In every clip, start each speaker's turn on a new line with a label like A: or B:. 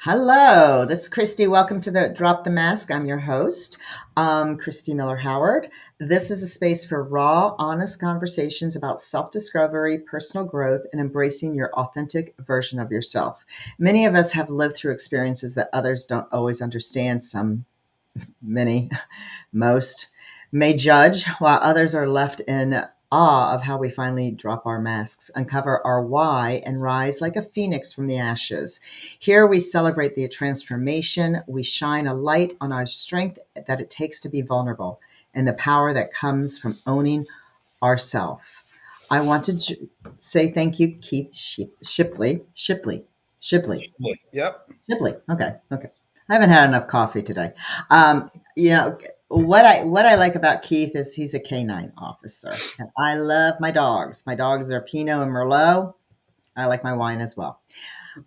A: Hello, this is Christy. Welcome to the Drop the Mask. I'm your host, Christy Miller Howard. This is a space for raw, honest conversations about self discovery, personal growth, and embracing your authentic version of yourself. Many of us have lived through experiences that others don't always understand. Many, most may judge, while others are left in awe of how we finally drop our masks, uncover our why, and rise like a phoenix from the ashes. Here we celebrate the transformation. We shine a light on our strength that it takes to be vulnerable and the power that comes from owning ourself. I want to say thank you, Keith Shipley.
B: Yep.
A: Shipley. Okay. I haven't had enough coffee today. You know what I like about Keith is he's a canine officer, and I love my dogs. My dogs are Pinot and Merlot. I like my wine as well.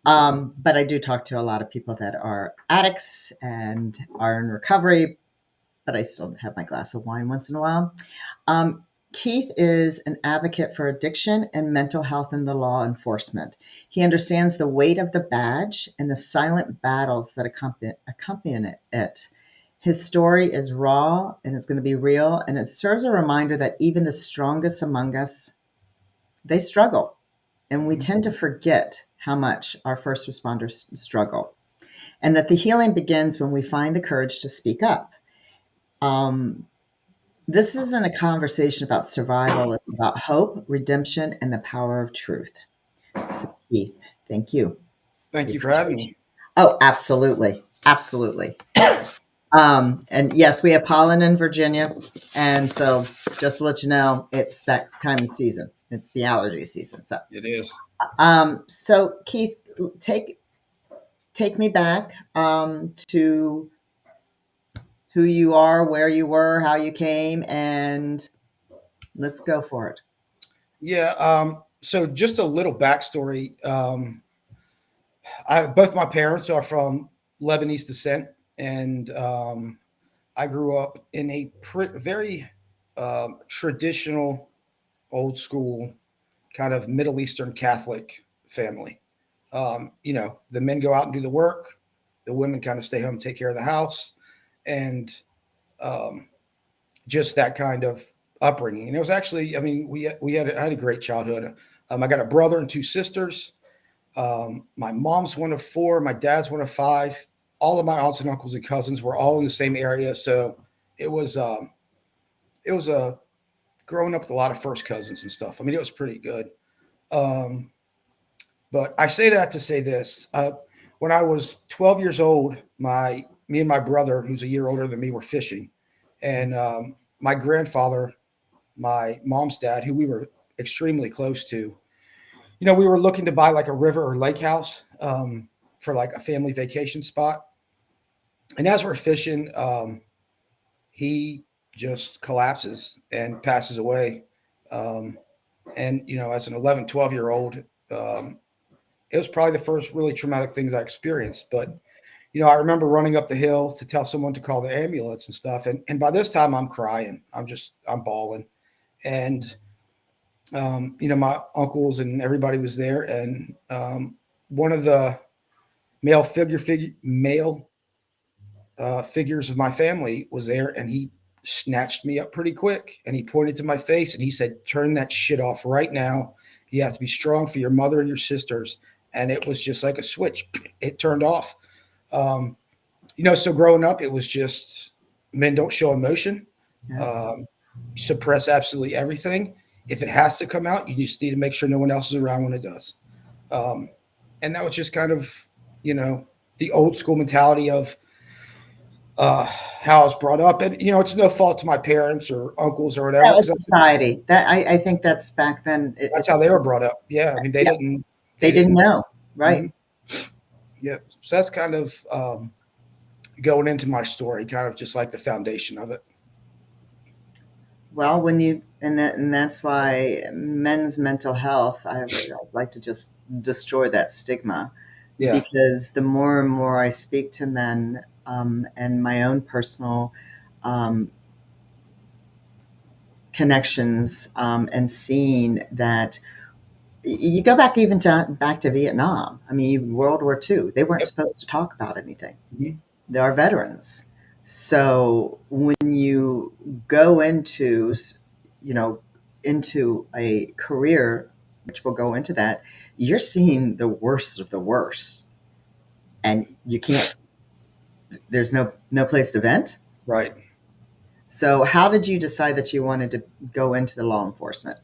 A: But I do talk to a lot of people that are addicts and are in recovery. But I still have my glass of wine once in a while. Um, Keith is an advocate for addiction and mental health in the law enforcement. He understands the weight of the badge and the silent battles that accompany it. His story is raw and it's going to be real, and it serves a reminder that even the strongest among us, they struggle. And we tend to forget how much our first responders struggle, and that the healing begins when we find the courage to speak up. Um, this isn't a conversation about survival. It's about hope, redemption, and the power of truth. So, Keith, thank you.
B: Thank
A: We
B: you for having
A: appreciate you.
B: me.
A: Oh, absolutely. Absolutely. And yes, we have pollen in Virginia. And so just to let you know, it's that time of season. It's the allergy season.
B: It is.
A: So Keith, take take me back to who you are, where you were, how you came, and let's go for it.
B: Yeah. So just a little backstory. Both my parents are from Lebanese descent, and I grew up in a very traditional, old school, kind of Middle Eastern Catholic family. The men go out and do the work, the women kind of stay home, take care of the house, and um, just that kind of upbringing. And it was actually, I mean, I had a great childhood. I got a brother and two sisters. My mom's one of four. My dad's one of five. All of my aunts and uncles and cousins were all in the same area, so it was um, it was a growing up with a lot of first cousins and stuff. I mean, it was pretty good. Um, but I say that to say this: when I was 12 years old, my me and my brother, who's a year older than me, were fishing, and my grandfather, my mom's dad, who we were extremely close to, we were looking to buy like a river or lake house for like a family vacation spot. And as we're fishing, he just collapses and passes away. Um, and as an 11, 12-year old, um, it was probably the first really traumatic things I experienced. But, I remember running up the hill to tell someone to call the ambulance and stuff. And by this time, I'm crying. I'm bawling. And my uncles and everybody was there, and one of the male figures of my family was there, and he snatched me up pretty quick, and he pointed to my face, and he said, "Turn that shit off right now. You have to be strong for your mother and your sisters." And it was just like a switch; it turned off. Um, so growing up, it was just men don't show emotion.
A: Yeah.
B: Um, Suppress absolutely everything. If it has to come out, you just need to make sure no one else is around when it does. Um, and that was just kind of, you know, the old school mentality of how I was brought up. And, it's no fault to my parents or uncles or
A: That
B: whatever,
A: was
B: because
A: society. I think that's back then.
B: that's how
A: It's
B: they were brought up. Yeah. I mean,
A: yeah,
B: they
A: they didn't
B: didn't,
A: know, right?
B: mhm. Yeah. So that's kind of going into my story, kind of just like the foundation of it.
A: Well, and that's why men's mental health, I'd like to just destroy that stigma,
B: Yeah.
A: because the more and more I speak to men, and my own personal um, connections, and seeing that, You go back even back to Vietnam. I mean, World War II. They weren't
B: Yep.
A: supposed to talk about anything.
B: Mhm.
A: They are veterans. So when you go into, you know, into a career, which we'll go into that, you're seeing the worst of the worst, and you can't. There's no place to vent.
B: Right.
A: So how did you decide that you wanted to go into the law enforcement?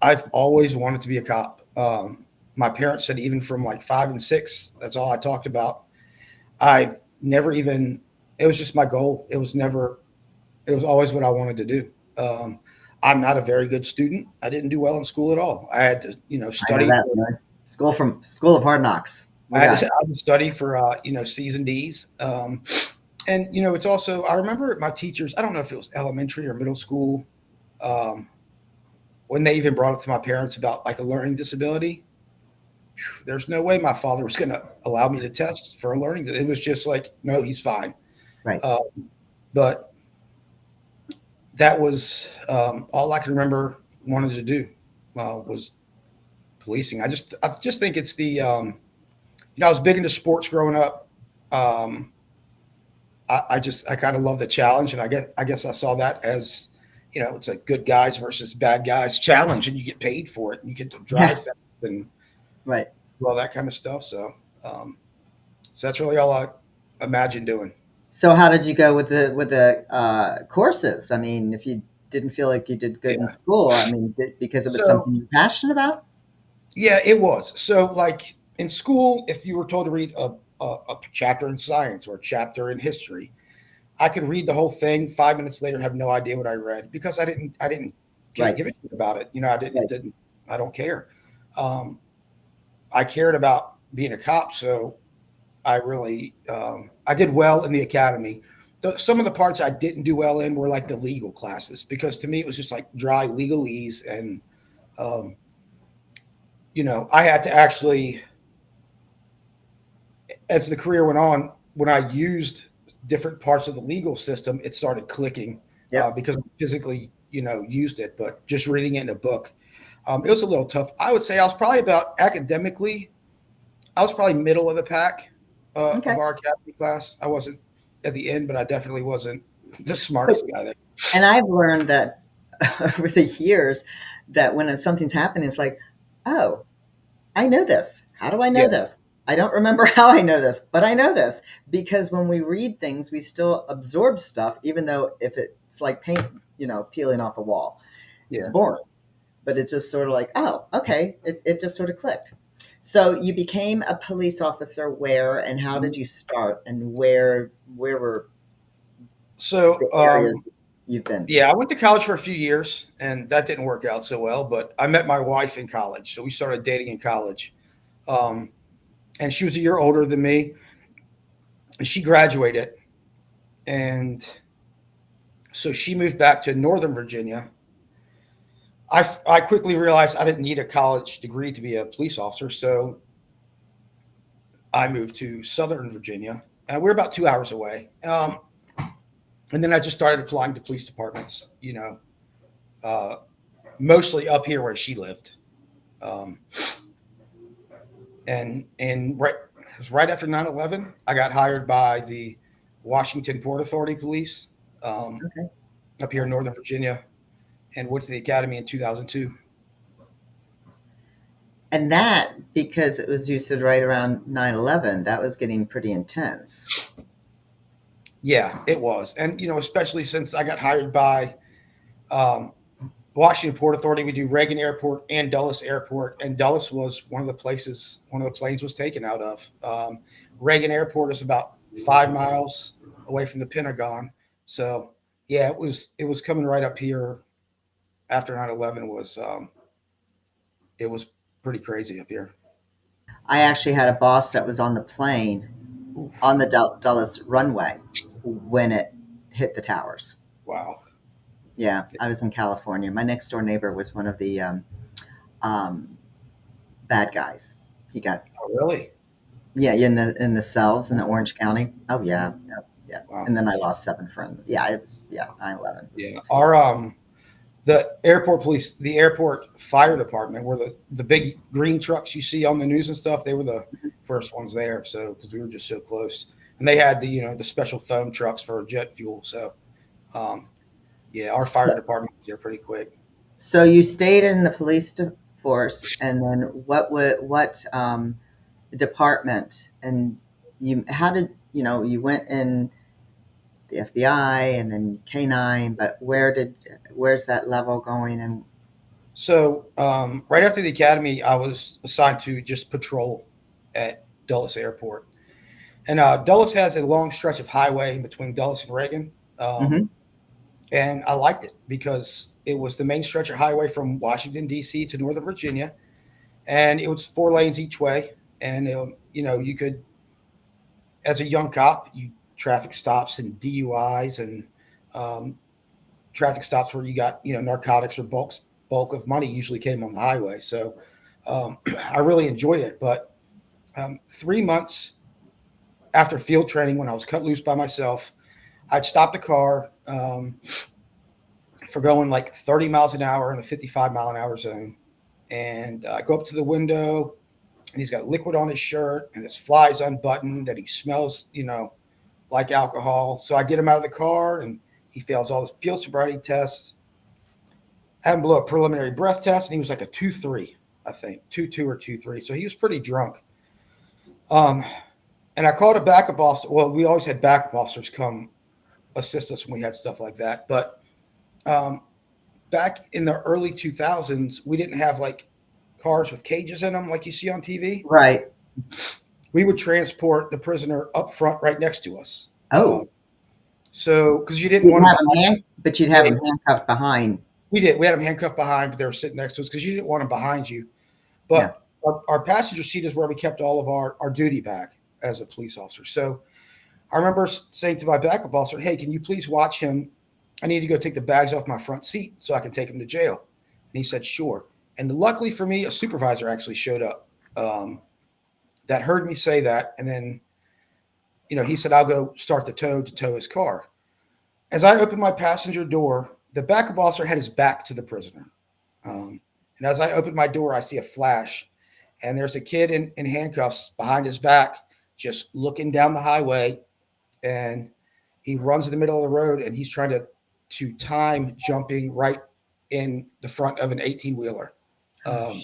B: I've always wanted to be a cop. My parents said even from like 5 and 6, that's all I talked about. I've never even. It was just my goal. It was never. It was always what I wanted to do. Um, I'm not a very good student. I didn't do well in school at all. I had to,
A: I know
B: study
A: that,
B: for.
A: man. School of hard knocks. We got
B: I had to study for, C's and D's. And it's also. I remember my teachers. I don't know if it was elementary or middle school. Um, when they even brought it to my parents about like a learning disability, there's no way my father was going to allow me to test for a learning. It was just like, no, he's fine.
A: right.
B: Uh, but that was all I can remember wanted to do was policing. I just think it's I was big into sports growing up. Um, I kind of love the challenge, and I guess I saw that as it's a good guys versus bad guys challenge, and you get paid for it, and you get to drive fast and
A: Right.
B: do all that kind of stuff. Um, so that's really all I imagine doing.
A: So how did you go with the courses? I mean, if you didn't feel like you did good in
B: Yeah.
A: school, I mean, because it was
B: So
A: something you're passionate about?
B: yeah, it was. So like in school, if you were told to read a chapter in science or a chapter in history, I could read the whole thing. 5 minutes later, have no idea what I read because I didn't
A: Right.
B: give a shit about it. I didn't. It
A: Right.
B: didn't. I don't care. Um, I cared about being a cop, so I did well in the academy. Some of the parts I didn't do well in were like the legal classes because to me it was just like dry legalese, and um, I had to actually, as the career went on, when I used different parts of the legal system, it started clicking
A: Yep.
B: because I physically, used it. But just reading it in a book, it was a little tough. I would say I was probably about academically, I was probably middle of the pack
A: Okay.
B: of our academy class. I wasn't at the end, but I definitely wasn't the
A: But
B: smartest guy there.
A: and I've learned that over the years that when something's happening, it's like, oh, I know this. How do I
B: Yeah,
A: know this? I don't remember how I know this, but I know this because when we read things, we still absorb stuff, even though if it's like paint, peeling off a wall, it's
B: yeah.
A: boring. But it's just sort of like, oh, okay, it just sort of clicked. So you became a police officer where and how did you start and where were
B: So
A: the areas you've been?
B: yeah, I went to college for a few years, and that didn't work out so well. But I met my wife in college, so we started dating in college. Um, and she was a year older than me. And she graduated, and so she moved back to Northern Virginia. I quickly realized I didn't need a college degree to be a police officer, so I moved to Southern Virginia. We're about 2 hours away. And then I just started applying to police departments, uh, mostly up here where she lived. Um, and right, it was right after 9/11, I got hired by the Washington Port Authority Police
A: Okay.
B: up here in Northern Virginia, and went to the academy in 2002.
A: And that, because it was, you said, right around 9/11, that was getting pretty intense.
B: Yeah, it was, and especially since I got hired by um, Washington Port Authority. We do Reagan Airport and Dulles Airport, and Dulles was one of the planes was taken out of. Reagan Airport is about 5 miles away from the Pentagon, so yeah, it was coming right up here after 9/11 was it was pretty crazy up here.
A: I actually had a boss that was on the plane
B: Oof,
A: on the Dulles runway when it hit the towers.
B: wow.
A: Yeah, I was in California. My next door neighbor was one of the um, bad guys. He got,
B: Oh, really?
A: yeah, in the cells in the Orange County. Oh yeah, yeah, yeah.
B: Wow.
A: And then I lost 7 friends. Yeah, it's 9/11.
B: Yeah. The airport police, the airport fire department, were the big green trucks you see on the news and stuff. They were the first ones there. So because we were just so close, and they had the special foam trucks for jet fuel. So um, yeah, our fire
A: So,
B: department was there pretty quick.
A: so you stayed in the police force, and then what department? And you how did you went in the FBI and then K-9, but where's that level going? And
B: So right after the academy, I was assigned to just patrol at Dulles Airport, and Dulles has a long stretch of highway between Dulles and Reagan. Um,
A: hmm
B: and I liked it because it was the main stretch of highway from Washington D.C. to Northern Virginia, and it was 4 lanes each way. And you could, as a young cop, you traffic stops and DUIs and um, traffic stops where you got narcotics or bulk of money usually came on the highway. So um, I really enjoyed it. But 3 months after field training, when I was cut loose by myself, I'd stop the car. For going like 30 miles an hour in a 55-mile-an-hour zone. And I go up to the window, and he's got liquid on his shirt, and his fly's unbuttoned, and he smells, like alcohol. So I get him out of the car, and he fails all his field sobriety tests. I had him blow a preliminary breath test, and he was like a 2.3, I think, 2.2 or 2.3. So he was pretty drunk. Um, and I called a backup officer. Well, we always had backup officers come assist us when we had stuff like that. But um, back in the early 2000s, we didn't have like cars with cages in them like you see on TV.
A: right.
B: We would transport the prisoner up front right next to us.
A: Oh,
B: So, because you didn't
A: you'd
B: want
A: have
B: them
A: them
B: behind,
A: but you'd have them handcuffed behind.
B: we did. We had them handcuffed behind, but they were sitting next to us because you didn't want them behind you.
A: Yeah.
B: But our passenger seat is where we kept all of our duty bag as a police officer. So I remember saying to my backup officer, "Hey, can you please watch him? I need to go take the bags off my front seat so I can take him to jail." And he said, "Sure." And luckily for me, a supervisor actually showed up that heard me say that. And then, he said, "I'll go start the tow to tow his car." As I opened my passenger door, the backup officer had his back to the prisoner. And as I opened my door, I see a flash. And there's a kid in handcuffs behind his back, just looking down the highway. And he runs in the middle of the road, and he's trying to time jumping right in the front of an 18-wheeler.
A: Oh,
B: Um,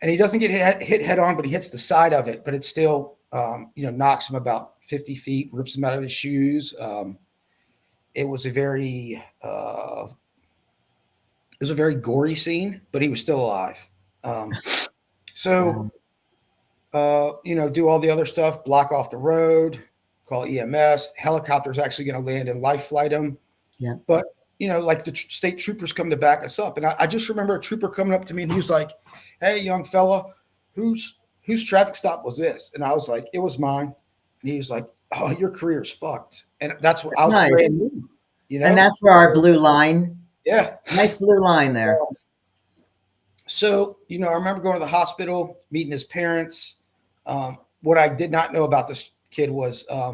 B: and he doesn't get hit head on, but he hits the side of it. But it still, knocks him about 50 feet, rips him out of his shoes. It was a very gory scene, but he was still alive. Um, so,
A: wow.
B: do all the other stuff, block off the road, call EMS. Helicopter's actually going to land and life flight him.
A: Yeah.
B: But, like the state troopers come to back us up. And I just remember a trooper coming up to me, and he was like, "Hey, young fella, whose traffic stop was this?" And I was like, "It was mine." And he was like, "Oh, your career's fucked." And that's what I was brand
A: Nice.
B: new,
A: And that's where our blue line,
B: Yeah.
A: nice blue line there.
B: So, I remember going to the hospital, meeting his parents. What I did not know about this kid was uh,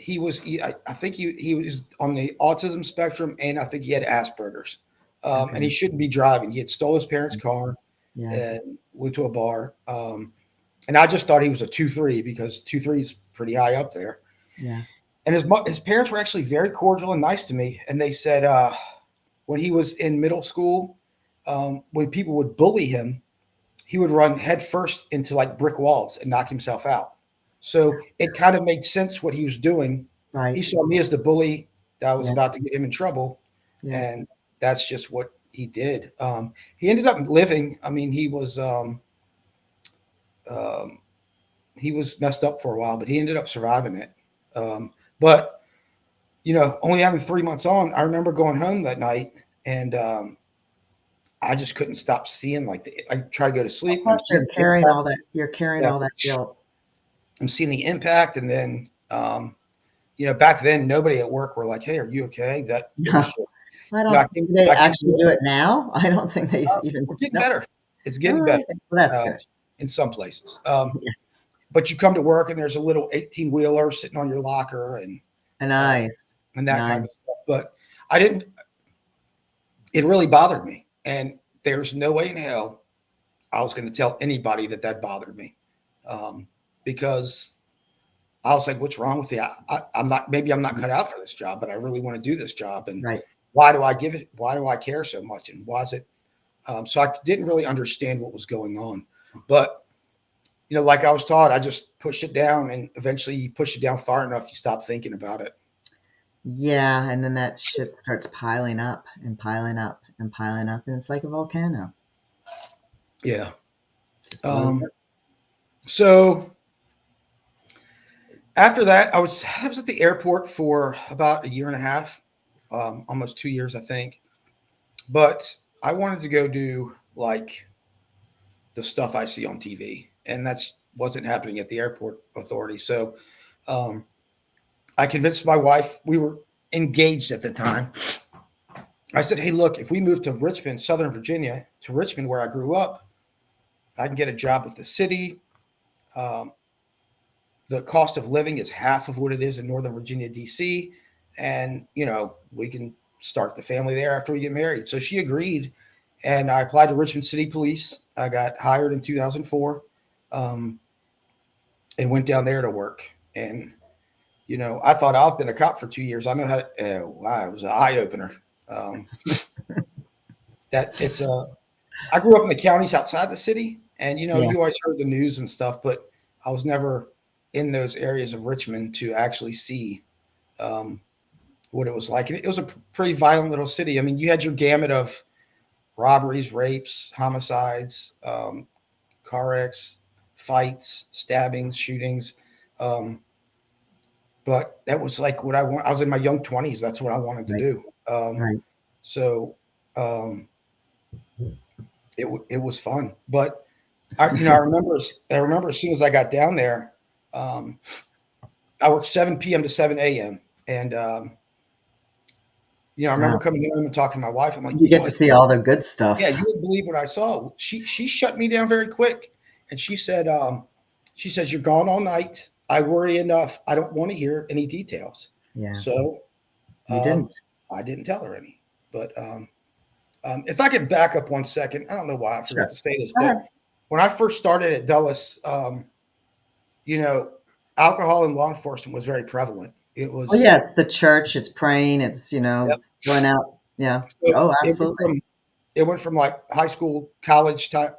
B: I think he was on the autism spectrum, and I think he had Asperger's. And he
A: Okay.
B: shouldn't be driving. He had stole his parents' car
A: Yeah.
B: and went to a bar. And I just thought he was a 2.3 because 2.3 is pretty high up there.
A: Yeah.
B: And his parents were actually very cordial and nice to me. And they said when he was in middle school, when people would bully him, he would run head first into like brick walls and knock himself out. So it kind of made sense what he was doing. He
A: Right.
B: saw me as the bully that was
A: Yeah.
B: about to get him in trouble,
A: Yeah.
B: and that's just what he did. He ended up living. I mean, um, he was messed up for a while, but he ended up surviving it. But only having 3 months on, I remember going home that night, and I just couldn't stop seeing I try to go to
A: Of
B: sleep, and
A: course, you're carrying
B: yeah,
A: all that guilt.
B: I'm seeing the impact. And then back then nobody at work were like, "Hey, are you okay?" That it was
A: No,
B: just,
A: I
B: I
A: don't.
B: came
A: Do they
B: I came to
A: actually
B: work.
A: do it now? I don't think they even.
B: We're getting
A: No.
B: better. It's
A: All
B: getting better
A: right. Well, that's
B: uh,
A: good.
B: in some places.
A: Yeah.
B: But you come to work, and there's a little 18-wheeler sitting on your locker, and uh,
A: Nice.
B: and that kind
A: Nice.
B: of stuff. but I didn't. It really bothered me, and there's no way in hell I was going to tell anybody that that bothered me, um, because I was like, "What's wrong with you? I'm not. Maybe I'm not cut out for this job, but I really want to do this job. And
A: Right.
B: why do I give it? Why do I care so much? And why is it?" So I didn't really understand what was going on, but like I was taught, I just pushed it down, and eventually, you push it down far enough, you stop thinking about it.
A: Yeah, and then that shit starts piling up and piling up and piling up, and it's like a volcano.
B: Yeah.
A: It just blows
B: Um,
A: up.
B: so after that, I was at the airport for about a year and a half, almost 2 years, I think. But I wanted to go do like the stuff I see on TV, and that's wasn't happening at the airport authority. So um, I convinced my wife. We were engaged at the time. I said, "Hey, look, if we move to Richmond, Southern Virginia, to Richmond, where I grew up, I can get a job with the city. Um, the cost of living is half of what it is in Northern Virginia, D.C., and we can start the family there after we get married." So she agreed, and I applied to Richmond City Police. I got hired in 2004, um, and went down there to work. And I thought I've been a cop for 2 years. I know how. Wow, it was an eye opener. Um, that it's a. I grew up in the counties outside the city, and
A: Yeah.
B: you always heard the news and stuff, but I was never in those areas of Richmond to actually see um, what it was like. And it was a pretty violent little city. I mean, you had your gamut of robberies, rapes, homicides, car wrecks, fights, stabbings, shootings. Um, but that was like what I want. I was in my young 20s. That's what I wanted to
A: Right.
B: do.
A: Right.
B: So um, it was fun. But I remember as soon as I got down there, um, I worked 7 p.m. to 7 a.m. And I remember
A: Wow.
B: coming home and talking to my wife. I'm like,
A: You get to see all the good
B: yeah,
A: stuff.
B: you wouldn't believe what I saw. She shut me down very quick, and she says, "You're gone all night. I worry enough. I don't want to hear any details."
A: Yeah.
B: So
A: You didn't.
B: I didn't tell her any. But if I could back up 1 second, I don't know why I forgot
A: Sure.
B: to say this,
A: Go
B: but
A: ahead.
B: when I first started at Dulles, you know, alcohol in law enforcement was very prevalent. It
A: Oh,
B: was
A: yeah, it's the church, it's praying, it's,
B: Yep.
A: going out. Yeah.
B: So
A: Oh,
B: it went
A: absolutely.
B: from it went from like high school, college time,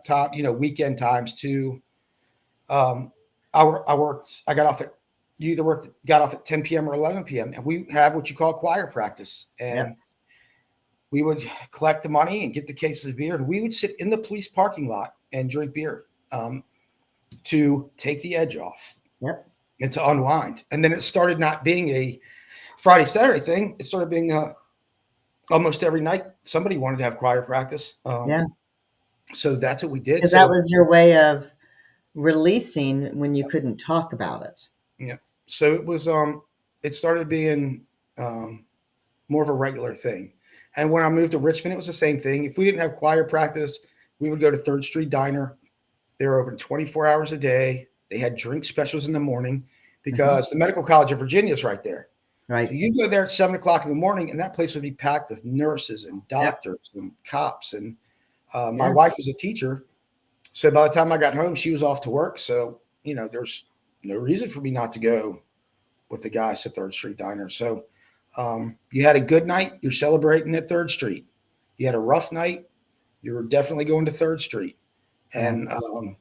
B: weekend times to um, I worked. I got off at you either got off at 10 p.m. or 11 p.m. and we have what you call choir practice,
A: Yep.
B: and we would collect the money and get the cases of beer, and we would sit in the police parking lot and drink beer to take the edge off
A: Yep.
B: and to unwind. And then it started not being a Friday Saturday thing; it started being almost every night somebody wanted to have choir practice.
A: Yeah.
B: So that's what we did.
A: Because that
B: So
A: was your way of releasing when you couldn't talk about it.
B: yeah, so it started being um, more of a regular thing. And when I moved to Richmond, it was the same thing. If we didn't have choir practice, we would go to Third Street Diner. They were open 24 hours a day. They had drink specials in the morning
A: Mhm.
B: because the Medical College of Virginia is right there. So
A: Right.
B: you go there at 7 o'clock in the morning, and that place would be packed with nurses and
A: Yep.
B: doctors and cops. And my
A: Yeah.
B: wife was a teacher, so by the time I got home, she was off to work. So there's no reason for me not to go with the guys to Third Street Diner. So you had a good night, you're celebrating at Third Street. You had a rough night, you were definitely going to Third Street,
A: Yeah.
B: and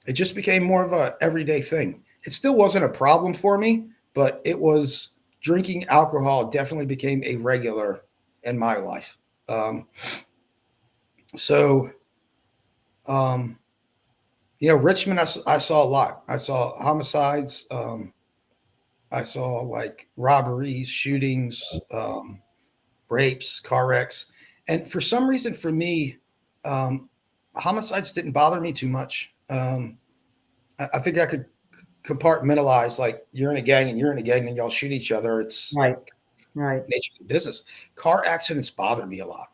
B: it just became more of a everyday thing. It still wasn't a problem for me, but it was drinking alcohol definitely became a regular in my life. Um, so, um, Richmond, I saw a lot. I saw homicides. I saw like robberies, shootings, rapes, car wrecks, and for some reason, for me, um, homicides didn't bother me too much. I think I could compartmentalize like you're in a gang and you're in a gang and y'all shoot each other. It's
A: Right. Right.
B: nature of the business. Car accidents bother me a lot.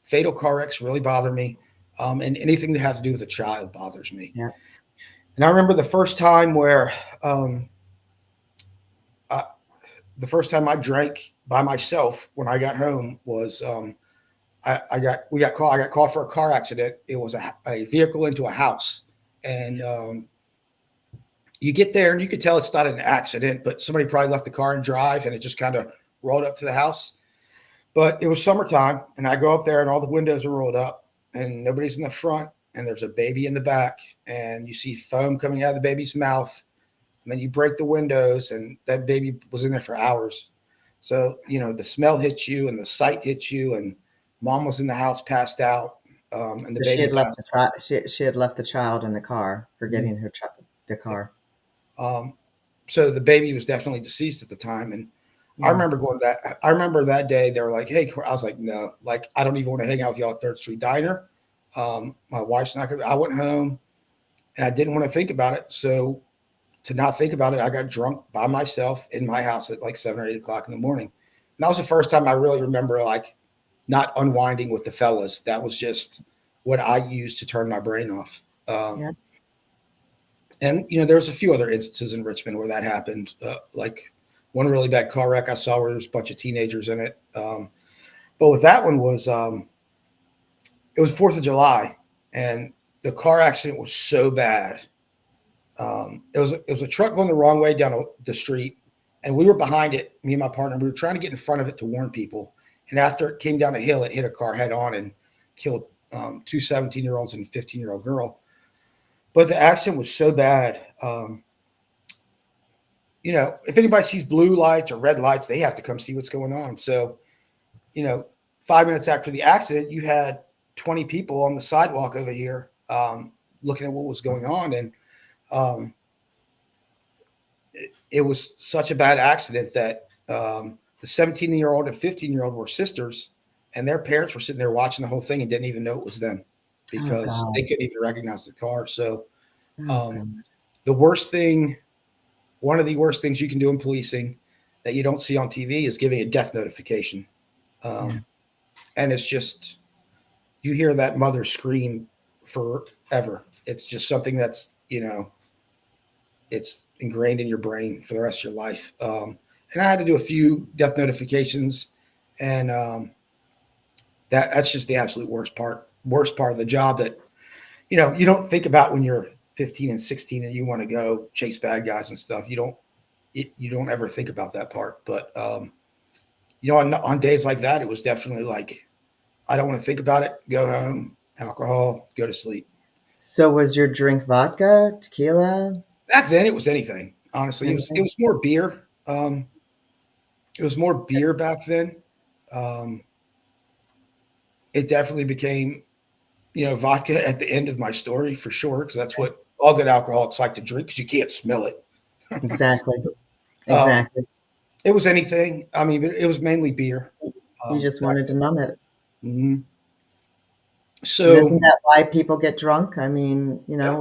B: Fatal car wrecks really bother me, and anything that has to do with a child bothers me.
A: Yeah.
B: And I remember um, the first time I drank by myself when I got home was I got called for a car accident. It was a vehicle into a house, and you get there and you could tell it's not an accident, but somebody probably left the car and drive, and it just kind of rolled up to the house. But it was summertime, and I go up there, and all the windows are rolled up, and nobody's in the front, and there's a baby in the back, and you see foam coming out of the baby's mouth, and then you break the windows, and that baby was in there for hours. So the smell hits you, and the sight hits you, and mom was in the house, passed out, and the
A: So she
B: baby
A: had left
B: passed.
A: the she had left the child in the car,
B: Mhm.
A: forgetting the
B: Yeah.
A: car.
B: Um, so the baby was definitely deceased at the time, and I
A: Yeah.
B: remember going that. I remember that day they were like, "Hey," I was like, "No, like I don't even want to hang out with y'all at Third Street Diner." My wife's not gonna. I went home and I didn't want to think about it. So to not think about it, I got drunk by myself in my house at like 7 or 8 o'clock in the morning. And that was the first time I really remember like not unwinding with the fellas. That was just what I used to turn my brain off.
A: Yeah.
B: And there was a few other instances in Richmond where that happened. Like one really bad car wreck I saw where there was a bunch of teenagers in it. But with that one was it was 4th of July, and the car accident was so bad. It was a truck going the wrong way down the street, and we were behind it. Me and my partner, we were trying to get in front of it to warn people. And after it came down a hill, it hit a car head on and killed two 17-year-olds and a 15-year-old girl. But the accident was so bad. If anybody sees blue lights or red lights, they have to come see what's going on. So, you know, 5 minutes after the accident, you had 20 people on the sidewalk over here looking at what was going on. And um, it was such a bad accident that the 17-year-old and 15-year-old were sisters, and their parents were sitting there watching the whole thing and didn't even know it was them
A: Oh
B: because
A: God.
B: they couldn't even recognize the car. So,
A: Oh
B: um,
A: God.
B: the worst thing, one of the worst things you can do in policing that you don't see on TV is giving a death notification.
A: Yeah.
B: Um, and it's just, you hear that mother scream forever. It's just something that's, it's ingrained in your brain for the rest of your life. And I had to do a few death notifications, and that's just the absolute worst part of the job that you don't think about when you're 15 and 16 and you want to go chase bad guys and stuff. You don't ever think about that part. But on days like that, it was definitely like I don't want to think about it. Go home, alcohol, go to sleep.
A: So was your drink vodka, tequila,
B: Back then, it was anything. Honestly, it was
A: anything?
B: more beer. It was more beer back then. Um, it definitely became vodka at the end of my story for sure, because that's what all good alcoholics like to drink because you can't smell it.
A: Exactly.
B: um,
A: Exactly.
B: it was anything. I mean, it was mainly beer.
A: You just
B: Back
A: wanted to numb it.
B: then.
A: And isn't
B: So
A: that why people get drunk? I mean,
B: yeah,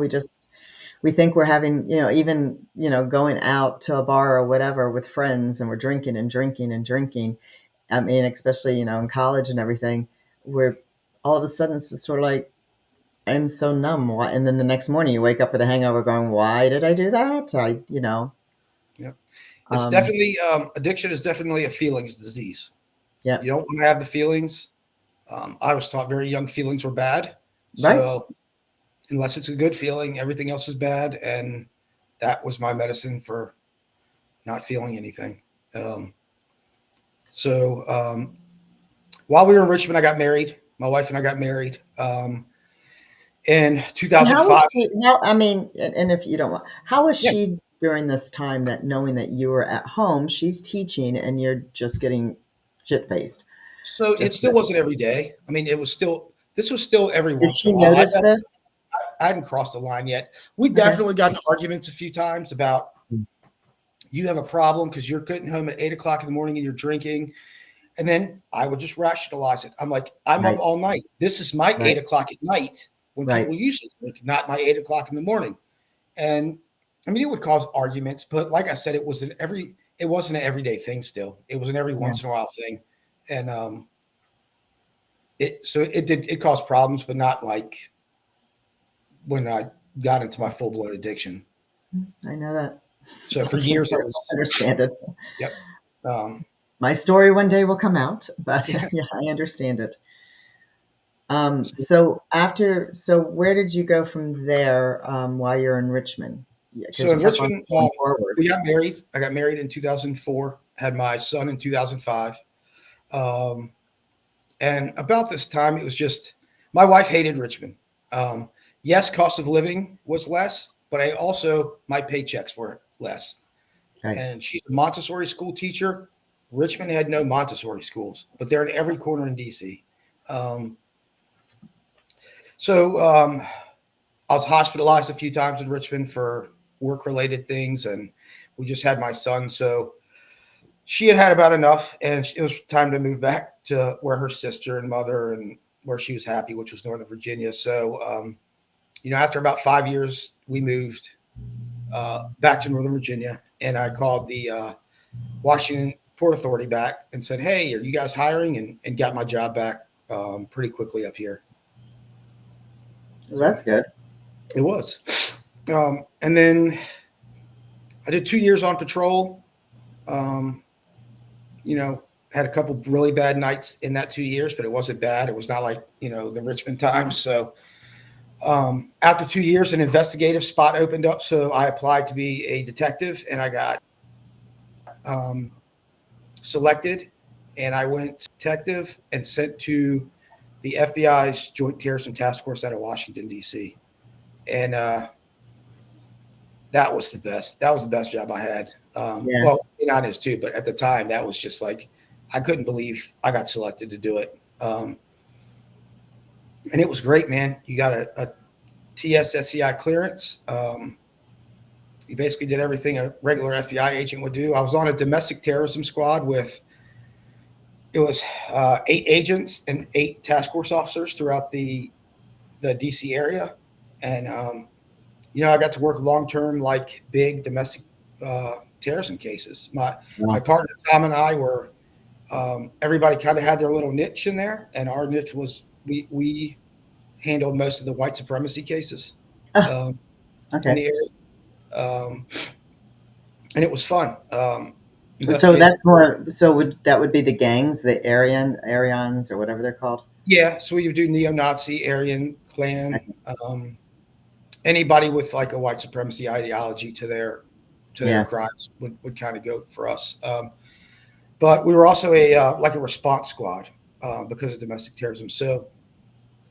A: we think we're having, even, going out to a bar or whatever with friends and we're drinking and drinking and drinking. I mean, especially, in college and everything, where all of a sudden it's just sort of like, I'm so numb. Why? And then the next morning you wake up with a hangover going, why did I do that?
B: yeah. It's
A: Um,
B: definitely addiction is definitely a feelings disease.
A: yeah,
B: You don't want to have the feelings. I was taught very young feelings were bad.
A: right.
B: So unless it's a good feeling, everything else is bad. And that was my medicine for not feeling anything. Um, so while we were in Richmond, I got married. My wife and I got married in
A: And how was
B: 2005.
A: she, how, I mean, and if you don't want, how was
B: Yeah.
A: she during this time that knowing that you were at home, she's teaching and you're just getting shit faced?
B: So it
A: Just,
B: still wasn't every day. I mean, this was still every
A: did
B: once in
A: she
B: a while.
A: notice this?
B: I hadn't crossed the line yet. We
A: Okay.
B: definitely got in arguments a few times about you have a problem because you're getting home at 8 o'clock in the morning and you're drinking. And then I would just rationalize it. I'm like, I'm up
A: Right,
B: all night. This is my
A: right,
B: 8 o'clock at night when
A: right.
B: people usually drink, not my 8 o'clock in the morning. And I mean, it would cause arguments, but like I said, it wasn't an everyday thing still. It was an every
A: Yeah.
B: once in a while thing. And it caused problems, but not like when I got into my full blown addiction.
A: I know that.
B: So
A: I
B: for
A: can
B: years it was
A: understand it.
B: yep. Um,
A: My story one day will come out, but
B: Yeah.
A: yeah, I understand it.
B: So,
A: So where did you go from there, while you're in Richmond? Yeah, because
B: so
A: you
B: in
A: kept on
B: Richmond,
A: going forward.
B: we got married. I got married in 2004. Had my son in 2005. Um, and about this time, it was just my wife hated Richmond. Um, yes, cost of living was less, but I also my paychecks were less.
A: Right.
B: And she's a Montessori school teacher. Richmond had no Montessori schools, but they're in every corner in DC. Um, so I was hospitalized a few times in Richmond for work related things, and we just had my son. So she had had about enough, and it was time to move back to where her sister and mother and where she was happy, which was Northern Virginia. So, after about 5 years, we moved back to Northern Virginia, and I called the Washington Port Authority back and said, "Hey, are you guys hiring?" And got my job back pretty quickly up here.
A: Well,
B: So
A: that's good.
B: it was. And then I did 2 years on patrol. Um, you know, had a couple really bad nights in that 2 years, but it wasn't bad. It was not like, the Richmond times. So after 2 years, an investigative spot opened up. So I applied to be a detective and I got um, selected. And I went detective and sent to the FBI's Joint Terrorism Task Force out of Washington, D.C. And that was the best. That was the best job I had.
A: Yeah.
B: Well, not as too, but at the time, that was just like, I couldn't believe I got selected to do it. And it was great, man. You got a TSSCI clearance. You basically did everything a regular FBI agent would do. I was on a domestic terrorism squad with it was 8 agents and 8 task force officers throughout the DC area, and I got to work long term, like big domestic uh, terrorism cases. My
A: Well,
B: partner Tom and I were everybody kind of had their little niche in there, and our niche was we handled most of the white supremacy cases
A: ah,
B: um, in
A: okay.
B: the area, um, and it was fun.
A: So
B: Investigating.
A: that's more. So would be the gangs, the Aryans, or whatever they're called?
B: Yeah, so we would do neo-Nazi, Aryan Klan,
A: Okay.
B: um, anybody with like a white supremacy ideology to their
A: Yeah.
B: crimes would kind of go for us. But we were also a like a response squad because of domestic terrorism. So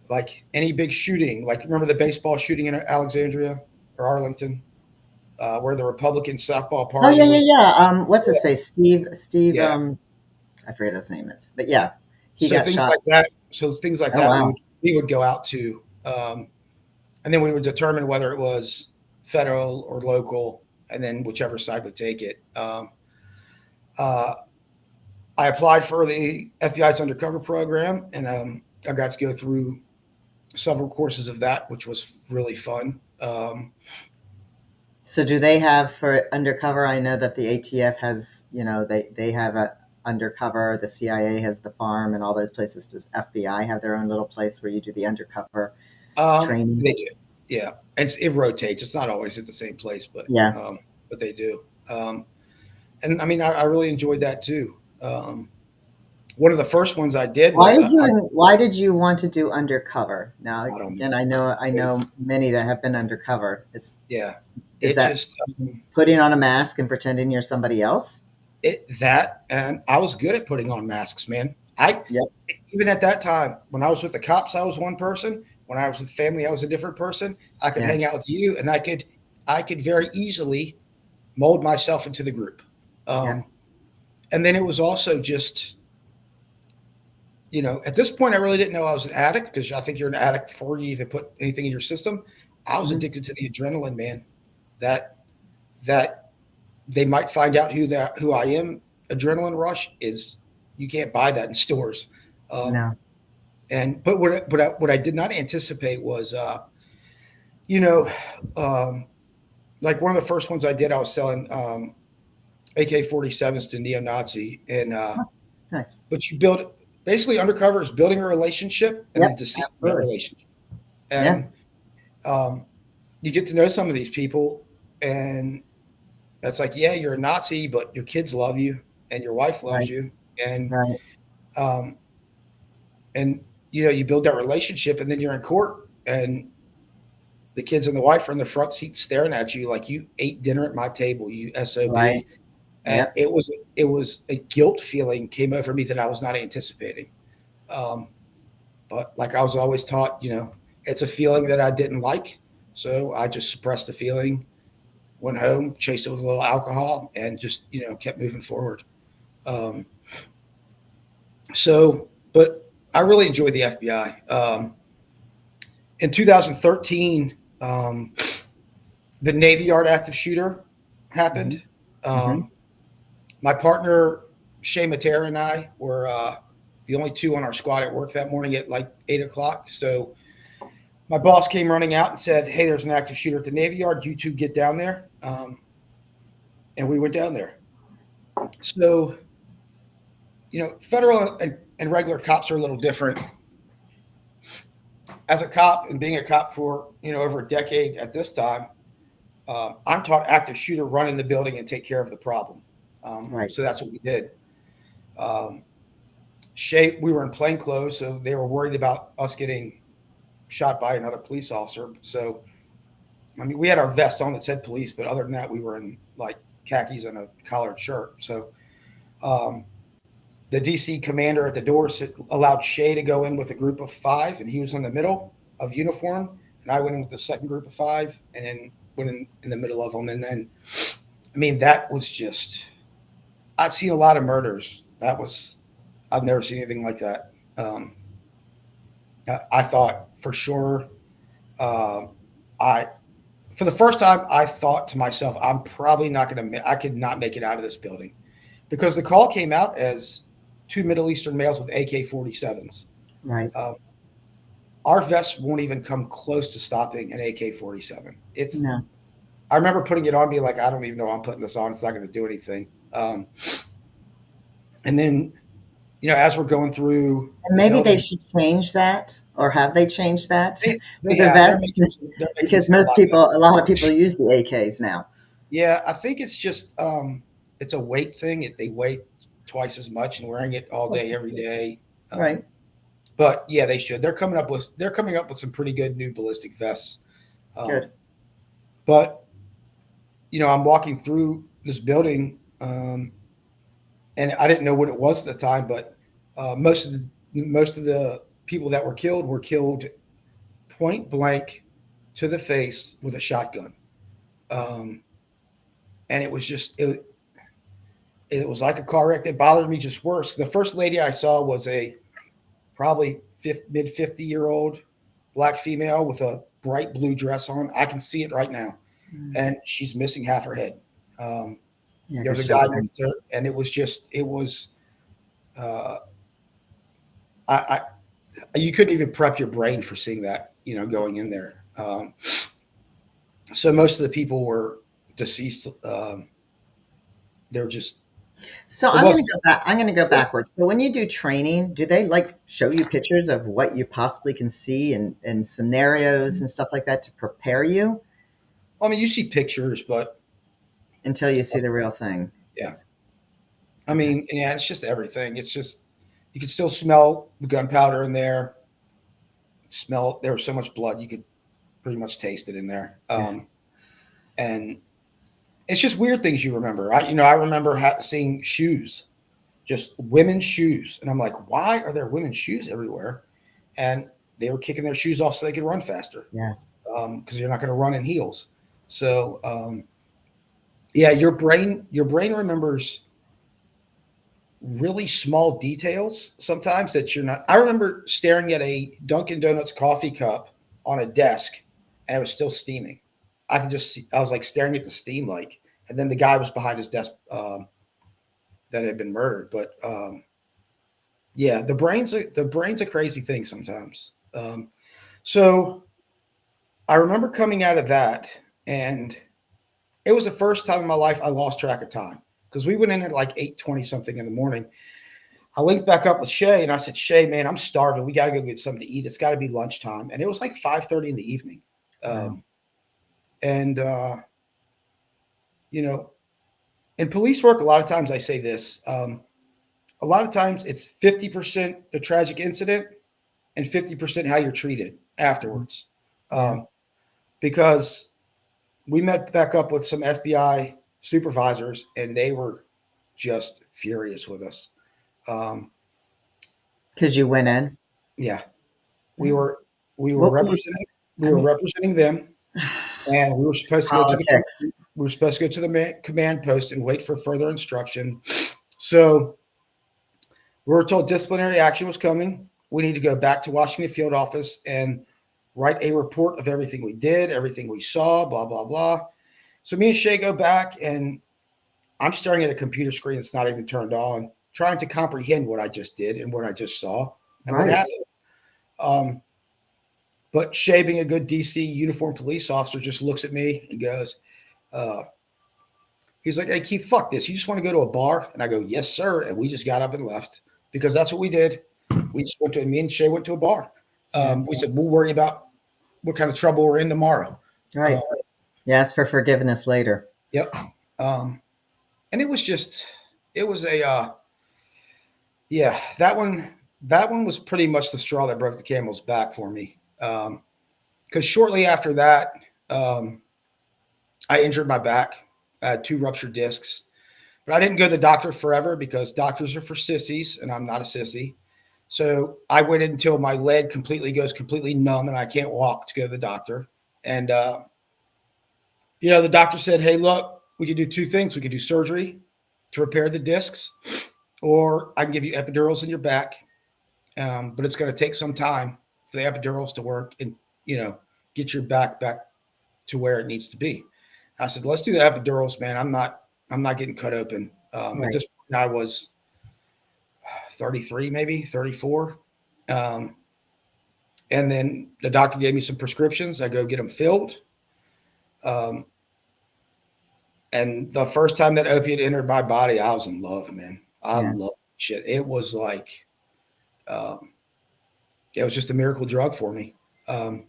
B: like any big shooting, like remember the baseball shooting in Alexandria or Arlington, where the Republican softball
A: Oh
B: party
A: yeah, yeah,
B: was.
A: yeah. What's his face? Steve.
B: Yeah.
A: I forget his name is, but yeah, he
B: So
A: got
B: things
A: shot.
B: like that. So things like
A: Oh
B: that
A: wow.
B: we would go out to, and then we would determine whether it was federal or local, and then whichever side would take it. Uh, I applied for the FBI's undercover program, and I got to go through several courses of that, which was really fun.
A: So do they have for undercover? I know that the ATF has, they have a undercover. The CIA has the farm, and all those places. Does FBI have their own little place where you do the undercover training?
B: They do, yeah, and it rotates. It's not always at the same place,
A: Yeah.
B: but they do. Um, and I mean, I really enjoyed that too. One of the first ones I did was
A: Why did you want to do undercover? Now,
B: I don't
A: again, I know many that have been undercover.
B: yeah,
A: Is
B: it
A: that
B: just
A: putting on a mask and pretending you're somebody else?
B: it that and I was good at putting on masks, man. I
A: Yep.
B: even at that time when I was with the cops, I was one person. When I was with family, I was a different person. I could
A: Yeah.
B: hang out with you, and I could very easily mold myself into the group.
A: Yeah.
B: Um, and then it was also just at this point, I really didn't know I was an addict because I think you're an addict before you even put anything in your system. I was
A: Mhm.
B: addicted to the adrenaline, man. That that they might find out who I am. Adrenaline rush is you can't buy that in stores. Um,
A: No.
B: and but what I did not anticipate was you know um, like one of the first ones I did, I was selling AK-47s to neo-Nazi, and
A: Oh, nice.
B: but you build basically undercover is building a relationship and
A: Yep.
B: then deceiving that
A: Absolutely.
B: relationship.
A: Yeah.
B: And um, you get to know some of these people, and that's like, yeah, you're a Nazi, but your kids love you, and your wife loves
A: Right.
B: you, and
A: Right.
B: um, and you build that relationship, and then you're in court, and the kids and the wife are in the front seat staring at you like you ate dinner at my table, you sob.
A: Right.
B: And
A: Yep.
B: it was a guilt feeling came over me that I was not anticipating. Um, but like I was always taught, it's a feeling that I didn't like, so I just suppressed the feeling, went home, chased it with a little alcohol, and just kept moving forward. Um, but I really enjoyed the FBI. In 2013, the Navy Yard active shooter happened.
A: Mhm. Mhm.
B: Um, my partner Shay Matera and I were the only two on our squad at work that morning at like 8 o'clock. So my boss came running out and said, "Hey, there's an active shooter at the Navy Yard. You two get down there." And we went down there. So federal and regular cops are a little different. As a cop and being a cop for over a decade at this time, I'm taught active shooter, run in the building and take care of the problem.
A: Right.
B: So that's what we did. Um, Shay, we were in plain clothes, so they were worried about us getting shot by another police officer. So, I mean, we had our vest on that said police, but other than that, we were in like khakis and a collared shirt. So, um, the DC commander at the door allowed Shay to go in with a group of five, and he was in the middle of uniform, and I went in with the second group of five, and then went in the middle of them. And then, I mean, that was just, I'd seen a lot of murders. I've never seen anything like that. Um, I thought for sure, uh, I for the first time, I thought to myself, I'm probably not going to, I could not make it out of this building because the call came out as two Middle Eastern males with AK-47s.
A: Right.
B: Um, our vests won't even come close to stopping an AK-47.
A: No.
B: I remember putting it on, being like, I don't even know I'm putting this on. It's not going to do anything. And then, as we're going through
A: And
B: the
A: maybe they
B: building,
A: should change that, or have they changed that
B: they
A: with the
B: have,
A: vests?
B: they're making
A: Because
B: it a lot better.
A: a lot of people use the AKs now.
B: Yeah, I think it's just it's a weight thing. They weigh twice as much and wearing it all day every day. Um,
A: Right.
B: but yeah, they should. They're coming up with some pretty good new ballistic vests. Um,
A: Good.
B: but I'm walking through this building, and I didn't know what it was at the time. But most of the people that were killed point blank to the face with a shotgun. Um, and it was like a car wreck that bothered me just worse. The first lady I saw was a probably mid 50-year-old black female with a bright blue dress on. I can see it right now,
A: Mm.
B: and she's missing half her head. Um,
A: Yeah,
B: there was
A: because
B: a
A: she
B: guy
A: ran.
B: next to her, and it was. Uh, I you couldn't even prep your brain for seeing that. Going in there. So most of the people were deceased. They're just.
A: So
B: It
A: I'm going
B: wasn't.
A: to go back. I'm going to go backwards. So when you do training, do they like show you pictures of what you possibly can see and scenarios and stuff like that to prepare you
B: I mean, you see pictures, but
A: until you see the real thing?
B: yeah.
A: It's
B: I
A: okay.
B: mean, yeah, it's just everything. It's just you could still smell the gunpowder in there. Smell there was so much blood you could pretty much taste it in there.
A: Yeah.
B: And it's just weird things you remember. I remember seeing shoes, just women's shoes, and I'm like, why are there women's shoes everywhere? And they were kicking their shoes off so they could run faster
A: Yeah.
B: because you're not going to run in heels. So yeah, your brain remembers really small details sometimes that you're not. I remember staring at a Dunkin' Donuts coffee cup on a desk and it was still steaming. I could just see, I was like staring at the steam like, and then the guy was behind his desk that had been murdered. But yeah, the brain's a crazy thing sometimes. So I remember coming out of that, and it was the first time in my life I lost track of time because we went in at like 8:20 something in the morning. I linked back up with Shay and I said, Shay, man, I'm starving. We got to go get something to eat. It's got to be lunchtime. And it was like 5:30 in the evening.
A: Wow.
B: And, you know, in police work, a lot of times I say this. A lot of times it's 50% the tragic incident and 50% how you're treated
A: Mhm.
B: afterwards.
A: Yeah.
B: Um, because we met back up with some FBI supervisors and they were just furious with us. Um,
A: Because you went in.
B: yeah, we
A: Yeah.
B: were we were
A: What were you?
B: representing we
A: I
B: were
A: mean,
B: representing them, and we were supposed to go to the
A: politics.
B: we were supposed to go to the command post and wait for further instruction. So we were told disciplinary action was coming. We need to go back to Washington field office and write a report of everything we did, everything we saw, blah blah blah. So me and Shay go back, and I'm staring at a computer screen that's not even turned on, trying to comprehend what I just did and what I just saw and what
A: Right.
B: happened. Um, but Shay, being a good DC uniformed police officer, just looks at me and goes, uh, he's like, "Hey, Keith, fuck this. You just want to go to a bar?" And I go, "Yes, sir." And we just got up and left because that's what we did. We just went to, me and Shay went to a bar.
A: Yeah.
B: We said, we'll worry about what kind of trouble we're in tomorrow. Uh,
A: Right. You ask for forgiveness later.
B: yep. Um, and it was just, it was a, yeah, that one was pretty much the straw that broke the camel's back for me. Because shortly after that, um, I injured my back. I had 2 ruptured discs, but I didn't go to the doctor forever because doctors are for sissies, and I'm not a sissy. So I waited until my leg goes completely numb and I can't walk to go to the doctor. And the doctor said, "Hey, look, we can do 2 things. We can do surgery to repair the discs, or I can give you epidurals in your back, but it's going to take some time for the epidurals to work and you know get your back to where it needs to be." I said, "Let's do the epidurals, man. I'm not getting cut open." At
A: Right.
B: this point, I was 33, maybe 34. Um, and then the doctor gave me some prescriptions. I go get them filled. Um, and the first time that opiate entered my body, I was in love, man. I
A: Yeah.
B: love shit. It was like, um, it was just a miracle drug for me. Um,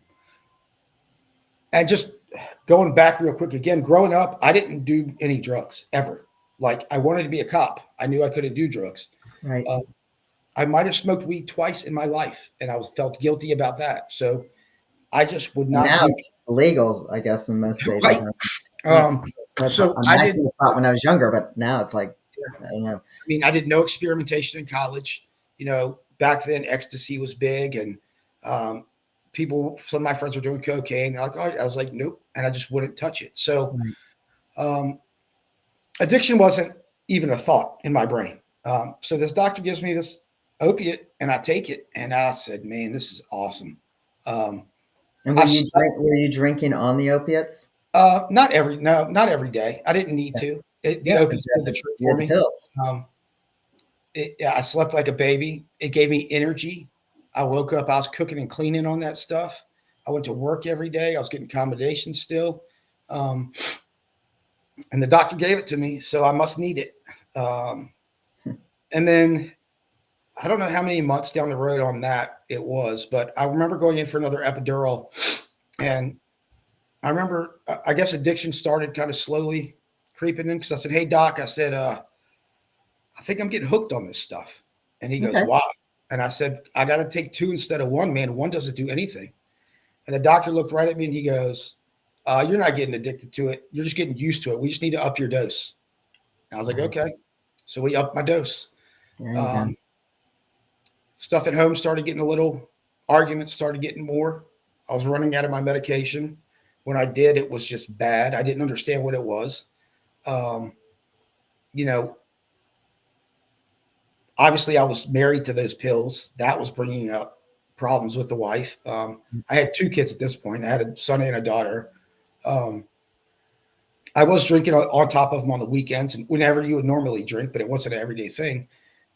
B: and just going back real quick again, growing up, I didn't do any drugs ever. Like I wanted to be a cop. I knew I couldn't do drugs.
A: Right.
B: Uh, I might have smoked weed twice in my life, and I was felt guilty about that. So I just would
A: And
B: not
A: now
B: do
A: it's legal, I guess, in most states. I
B: right.
A: heard. I used
B: Um,
A: to smoke pot.
B: so
A: I mean,
B: I
A: I
B: didn't.
A: smoked pot when I was younger, but now it's like, I don't know.
B: I mean, I did no experimentation in college. Back then ecstasy was big, and um, some of my friends were doing cocaine. They're like, oh, I was like, nope, and I just wouldn't touch it. So
A: Right.
B: um, addiction wasn't even a thought in my brain. So this doctor gives me this opiate, and I take it, and I said, man, this is awesome. Um,
A: And
B: I
A: were you drinking on the opiates?
B: not every day. I didn't need
A: Yeah,
B: to. The
A: yeah, because
B: opiates did the trick
A: you
B: for
A: had the
B: me.
A: pills.
B: Um, I slept like a baby. It gave me energy. I woke up, I was cooking and cleaning on that stuff. I went to work every day. I was getting accommodations still. Um, and the doctor gave it to me, so I must need it. Um, and then I don't know how many months down the road on that it was, but I remember going in for another epidural. And I remember, I guess addiction started kind of slowly creeping in because I said, "Hey, doc," I said, "I think I'm getting hooked on this stuff." And he goes,
A: Okay.
B: "Why?" And I said, "I got to take 2 instead of 1, man. 1 doesn't do anything." And the doctor looked right at me and he goes, "You're not getting addicted to it. You're just getting used to it. We just need to up your dose." And I was like,
A: Wow.
B: "Okay." So we upped my dose.
A: There you go.
B: Um, Stuff at home started getting a little, arguments started getting more. I was running out of my medication. When I did, it was just bad. I didn't understand what it was. Um, you know, Obviously, I was married to those pills. That was bringing up problems with the wife. I had 2 kids at this point. I had a son and a daughter. Um, I was drinking on top of them on the weekends and whenever you would normally drink, but it wasn't an everyday thing.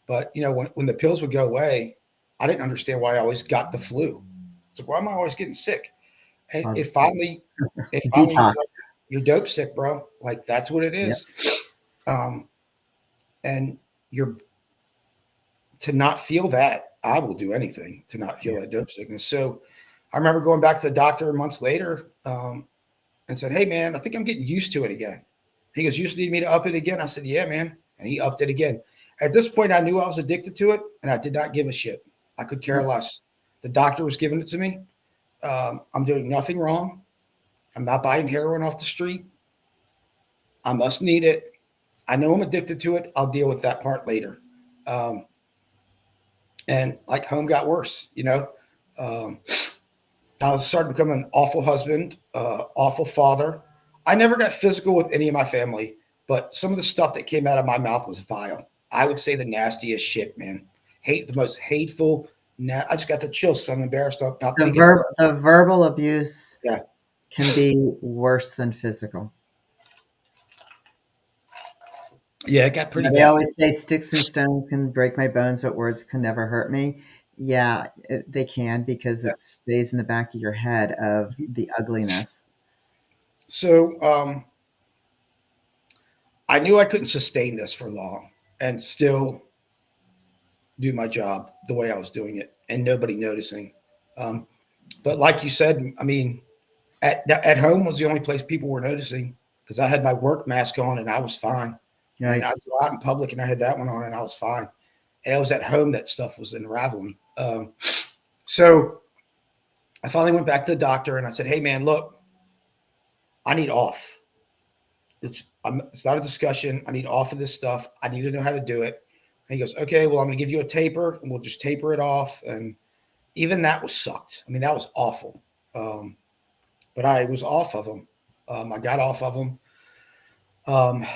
B: But when the pills would go away, I didn't understand why I always got the flu. It's like, why am I always getting sick? And
A: Uh,
B: it finally was
A: detox.
B: like, you're dope sick, bro. Like that's what it
A: Yep.
B: is. Um, and you're to not feel that, I will do anything to not feel
A: Yeah.
B: that dope sickness. So I remember going back to the doctor months later and said, "Hey, man, I think I'm getting used to it again." He goes, you just need me to up it again. I said, yeah, man. And he upped it again. At this point, I knew I was addicted to it, and I did not give a shit. I could care
A: Yep.
B: less. The doctor was giving it to me. I'm doing nothing wrong. I'm not buying heroin off the street. I must need it. I know I'm addicted to it. I'll deal with that part later. Um, and like home got worse, you know. Um, I was starting to become an awful husband, awful father. I never got physical with any of my family, but some of the stuff that came out of my mouth was vile. I would say the nastiest shit, man. Hate the most hateful. I just got the chills, so I'm embarrassed about thinking about it.
A: The verbal abuse
B: Yeah.
A: can be worse than physical.
B: Yeah, it got
A: You
B: pretty
A: know, they
B: bad.
A: always say sticks and stones can break my bones, but words can never hurt me. Yeah, they can because
B: Yeah.
A: it stays in the back of your head of the ugliness.
B: So I knew I couldn't sustain this for long and still do my job the way I was doing it and nobody noticing. Um, but like you said, I mean, at home was the only place people were noticing because I had my work mask on and I was fine. And
A: Right.
B: I'd go out in public and I had that one on and I was fine. And it was at home that stuff was unraveling. So I finally went back to the doctor and I said, hey, man, look, I need off. It's not a discussion. I need off of this stuff. I need to know how to do it. And he goes, okay, well, I'm going to give you a taper and we'll just taper it off. And even that was sucked. I mean, that was awful. Um, but I was off of them. I got off of them. Um,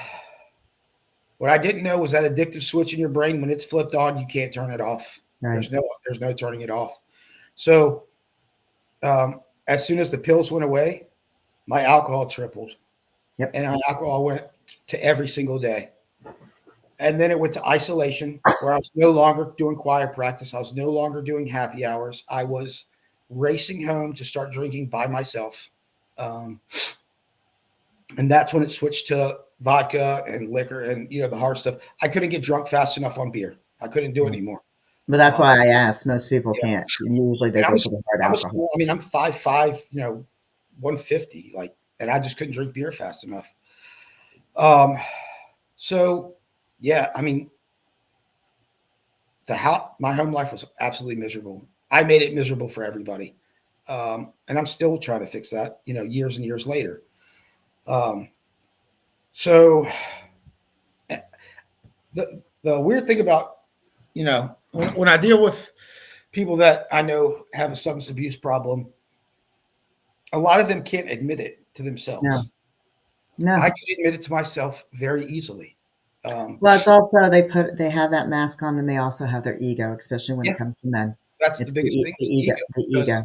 B: what I didn't know was that addictive switch in your brain, when it's flipped on, you can't turn it off.
A: Right.
B: There's no turning it off. So as soon as the pills went away, my alcohol tripled,
A: Yep.
B: and my alcohol went to every single day. And then it went to isolation, where I was no longer doing choir practice. I was no longer doing happy hours. I was racing home to start drinking by myself. Um, and that's when it switched to vodka and liquor and the hard stuff. I couldn't get drunk fast enough on beer. I couldn't do it
A: Right.
B: anymore.
A: But that's
B: Um,
A: why I asked. Most people
B: yeah,
A: can't. Usually they
B: and
A: go for the hard
B: I'm a
A: alcohol.
B: small. I mean, I'm 5'5", 150, like, and I just couldn't drink beer fast enough. Um, so yeah, I mean, my home life was absolutely miserable. I made it miserable for everybody, and I'm still trying to fix that. Years and years later. Um, so the weird thing about when I deal with people that I know have a substance abuse problem, a lot of them can't admit it to
A: No,
B: themselves. I
A: no.
B: could admit it to myself very easily. Um,
A: Well, it's also they have that mask on and they also have their ego, especially when
B: yeah,
A: it comes to men.
B: that's the
A: It's
B: biggest thing
A: the
B: is the
A: ego,
B: ego,
A: the
B: because
A: ego.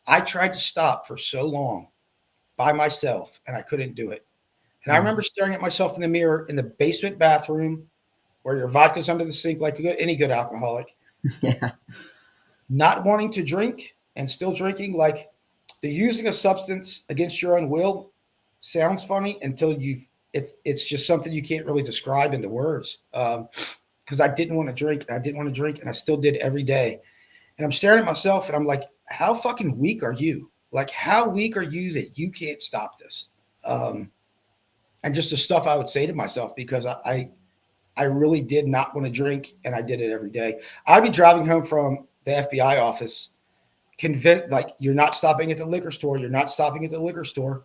B: I tried to stop for so long by myself and I couldn't do it. And I
A: Yeah.
B: remember staring at myself in the mirror in the basement bathroom where your vodka's under the sink like any good alcoholic,
A: Yeah.
B: not wanting to drink and still drinking. Like, the using a substance against your own will sounds funny until it's just something you can't really describe into words. Because I didn't want to drink and I didn't want to drink and I still did every day. And I'm staring at myself and I'm like, how fucking weak are you? Like, how weak are you that you can't stop this? Um, and just the stuff I would say to myself, because I really did not want to drink and I did it every day. I'd be driving home from the FBI office, convinced, like, you're not stopping at the liquor store. You're not stopping at the liquor store.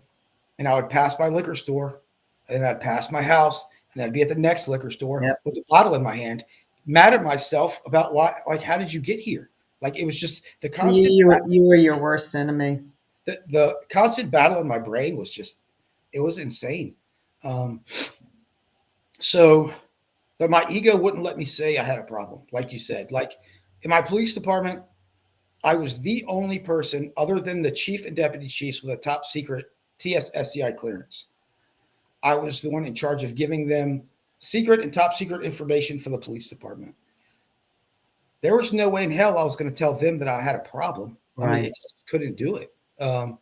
B: And I would pass my liquor store and I'd pass my house and I'd be at the next liquor store
A: Yep.
B: with a bottle in my hand, mad at myself about why, like, how did you get here? Like, it was just
A: You were your worst enemy.
B: the constant battle in my brain was just, it was insane. Um, so, but my ego wouldn't let me say I had a problem, like you said. Like, in my police department, I was the only person other than the chief and deputy chiefs with a top secret TSSCI clearance. I was the one in charge of giving them secret and top secret information for the police department. There was no way in hell I was going to tell them that I had a problem. I mean,
A: Right.
B: it just couldn't do it. Um,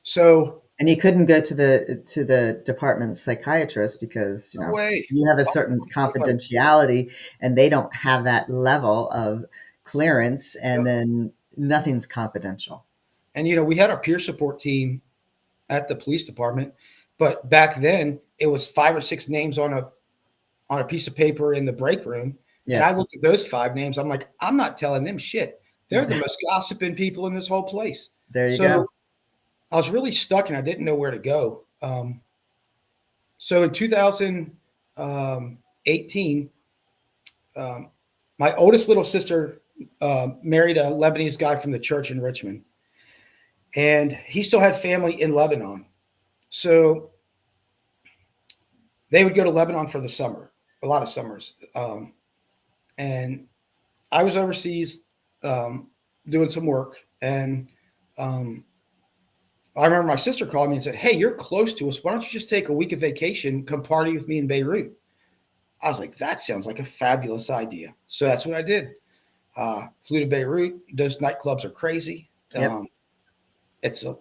B: so
A: And you couldn't go to the department psychiatrist because,
B: no way.
A: you have a certain
B: No way.
A: confidentiality and they don't have that level of clearance and
B: Yep.
A: then nothing's confidential.
B: And we had our peer support team at the police department, But back then, it was 5 or 6 names on a piece of paper in the break room. And
A: Yeah.
B: I looked at those 5 names. I'm like, I'm not telling them shit. They're the
A: Exactly.
B: most gossiping people in this whole place.
A: There you
B: So
A: go.
B: I was really stuck and I didn't know where to go. So in 2018, um, my oldest little sister married a Lebanese guy from the church in Richmond, and he still had family in Lebanon. So they would go to Lebanon for the summer, a lot of summers. And I was overseas um, doing some work, and um, I remember my sister called me and said, "Hey, you're close to us. Why don't you just take a week of vacation, come party with me in Beirut?" I was like, "That sounds like a fabulous idea." So that's what I did. Flew to Beirut. Those nightclubs are crazy.
A: Yep.
B: It's a,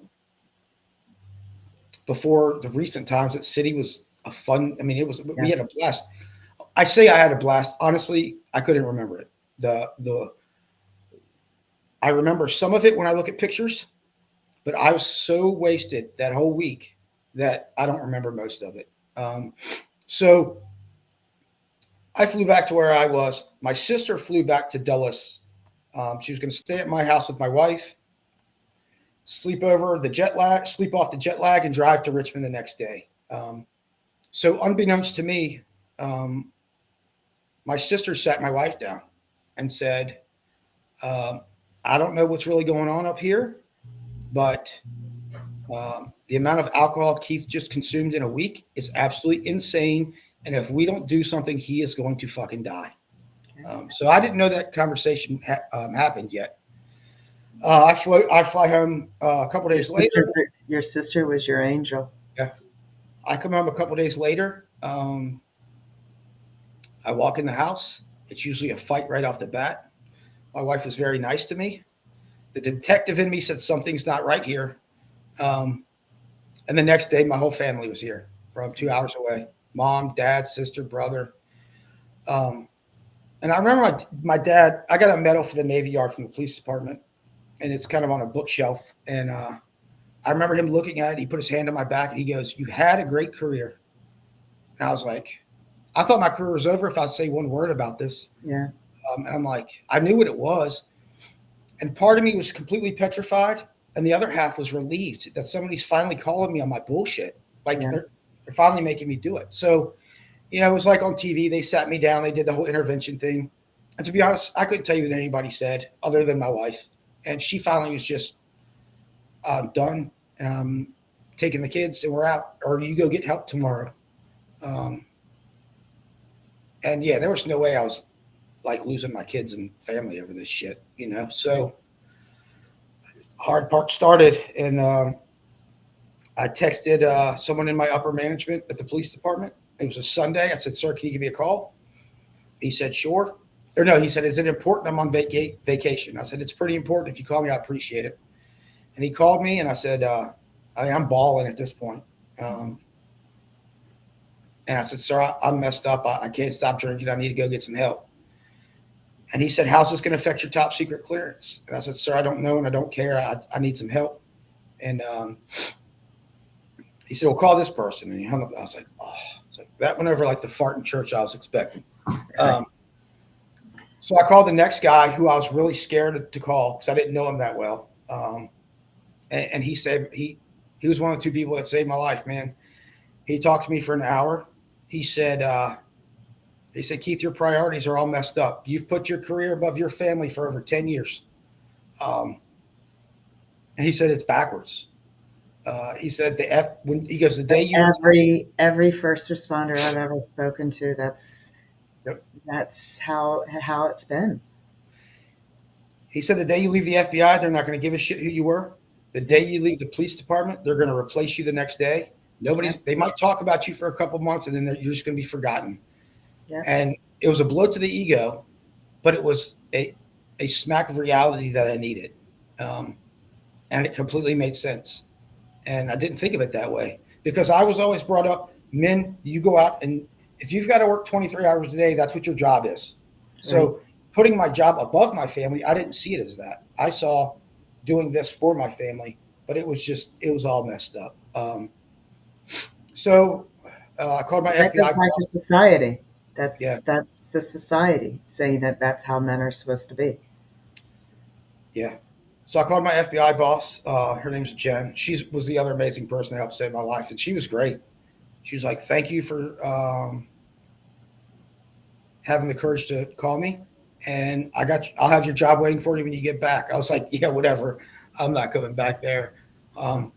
B: before the recent times, that city was a fun. I mean, it was, we
A: Yeah.
B: had a blast. I say I had a blast. Honestly, I couldn't remember it. The I remember some of it when I look at pictures, but I was so wasted that whole week that I don't remember most of it. So I flew back to where I was. My sister flew back to Dulles. She was going to stay at my house with my wife, sleep over the jet lag, sleep off the jet lag, and drive to Richmond the next day. So unbeknownst to me, um, my sister sat my wife down and said, um, "I don't know what's really going on up here, but the amount of alcohol Keith just consumed in a week is absolutely insane. And if we don't do something, he is going to fucking die."
A: Okay.
B: So I didn't know that conversation happened yet. I fly home a couple
A: Your
B: days later.
A: sister's your sister was your angel.
B: Yeah, I come home a couple days later. I walk in the house. It's usually a fight right off the bat. My wife was very nice to me. The detective in me said something's not right here. Um, and the next day, my whole family was here from 2 hours away. Mom, dad, sister, brother. Um, and I remember my dad, I got a medal for the Navy Yard from the police department, and it's kind of on a bookshelf. And I remember him looking at it. He put his hand on my back and he goes, "You had a great career." And I was like, I thought my career was over if I say one word about this.
A: Yeah.
B: And I'm like, I knew what it was. And part of me was completely petrified. And the other half was relieved that somebody's finally calling me on my bullshit. Like
A: Yeah.
B: they're finally making me do it. So, it was like on TV, they sat me down, they did the whole intervention thing. And to be honest, I couldn't tell you what anybody said other than my wife. And she finally was just, done. Taking the kids and we're out, or you go get help tomorrow. Um, and yeah, there was no way I was like losing my kids and family over this shit.
A: Right.
B: So hard part started, and I texted someone in my upper management at the police department. It was a Sunday. I said, "Sir, can you give me a call?" He said, "Sure." Or no, he said, "Is it important? I'm on vacation." I said, "It's pretty important. If you call me, I appreciate it." And he called me, and I said, I'm balling at this point. Um, and I said, "Sir, I'm messed up. I can't stop drinking. I need to go get some help." And he said, "How's this going to affect your top secret clearance?" And I said, "Sir, I don't know and I don't care. I need some help." And he said, "Well, call this person." And he hung up. I was like, "Oh," like that went over like the fart in church I was expecting.
A: Right.
B: Um, so I called the next guy who I was really scared to call because I didn't know him that well. And he said he was one of the two people that saved my life, man. He talked to me for an hour. He said, "Keith, your priorities are all messed up. You've put your career above your family for over 10 years." Um, and he said, "It's backwards." He said, when he goes, "The day you,"
A: Every first responder I've ever spoken to,
B: yep.
A: that's how it's been.
B: He said, "The day you leave the FBI, they're not going to give a shit who you were. The
A: Yeah.
B: day you leave the police department, they're going to replace you the next day.
A: Yep.
B: They might talk about you for a couple months and then you're just going to be forgotten."
A: Yep.
B: And it was a blow to the ego, but it was a smack of reality that I needed. Um, and it completely made sense. And I didn't think of it that way because I was always brought up, men, you go out and if you've got to work 23 hours a day, that's what your job is.
A: Right.
B: So putting my job above my family, I didn't see it as that. I saw doing this for my family, but it was all messed up. So I called my
A: That goes
B: FBI
A: back to
B: boss.
A: society.
B: Yeah,
A: That's the society saying that that's how men are supposed to be.
B: yeah. So I called my FBI boss. Her name's Jen. She was the other amazing person that helped save my life, and she was great. She was like, "Thank you for having the courage to call me, and I'll have your job waiting for you when you get back." I was like, "Yeah, whatever. I'm not coming back there." Um,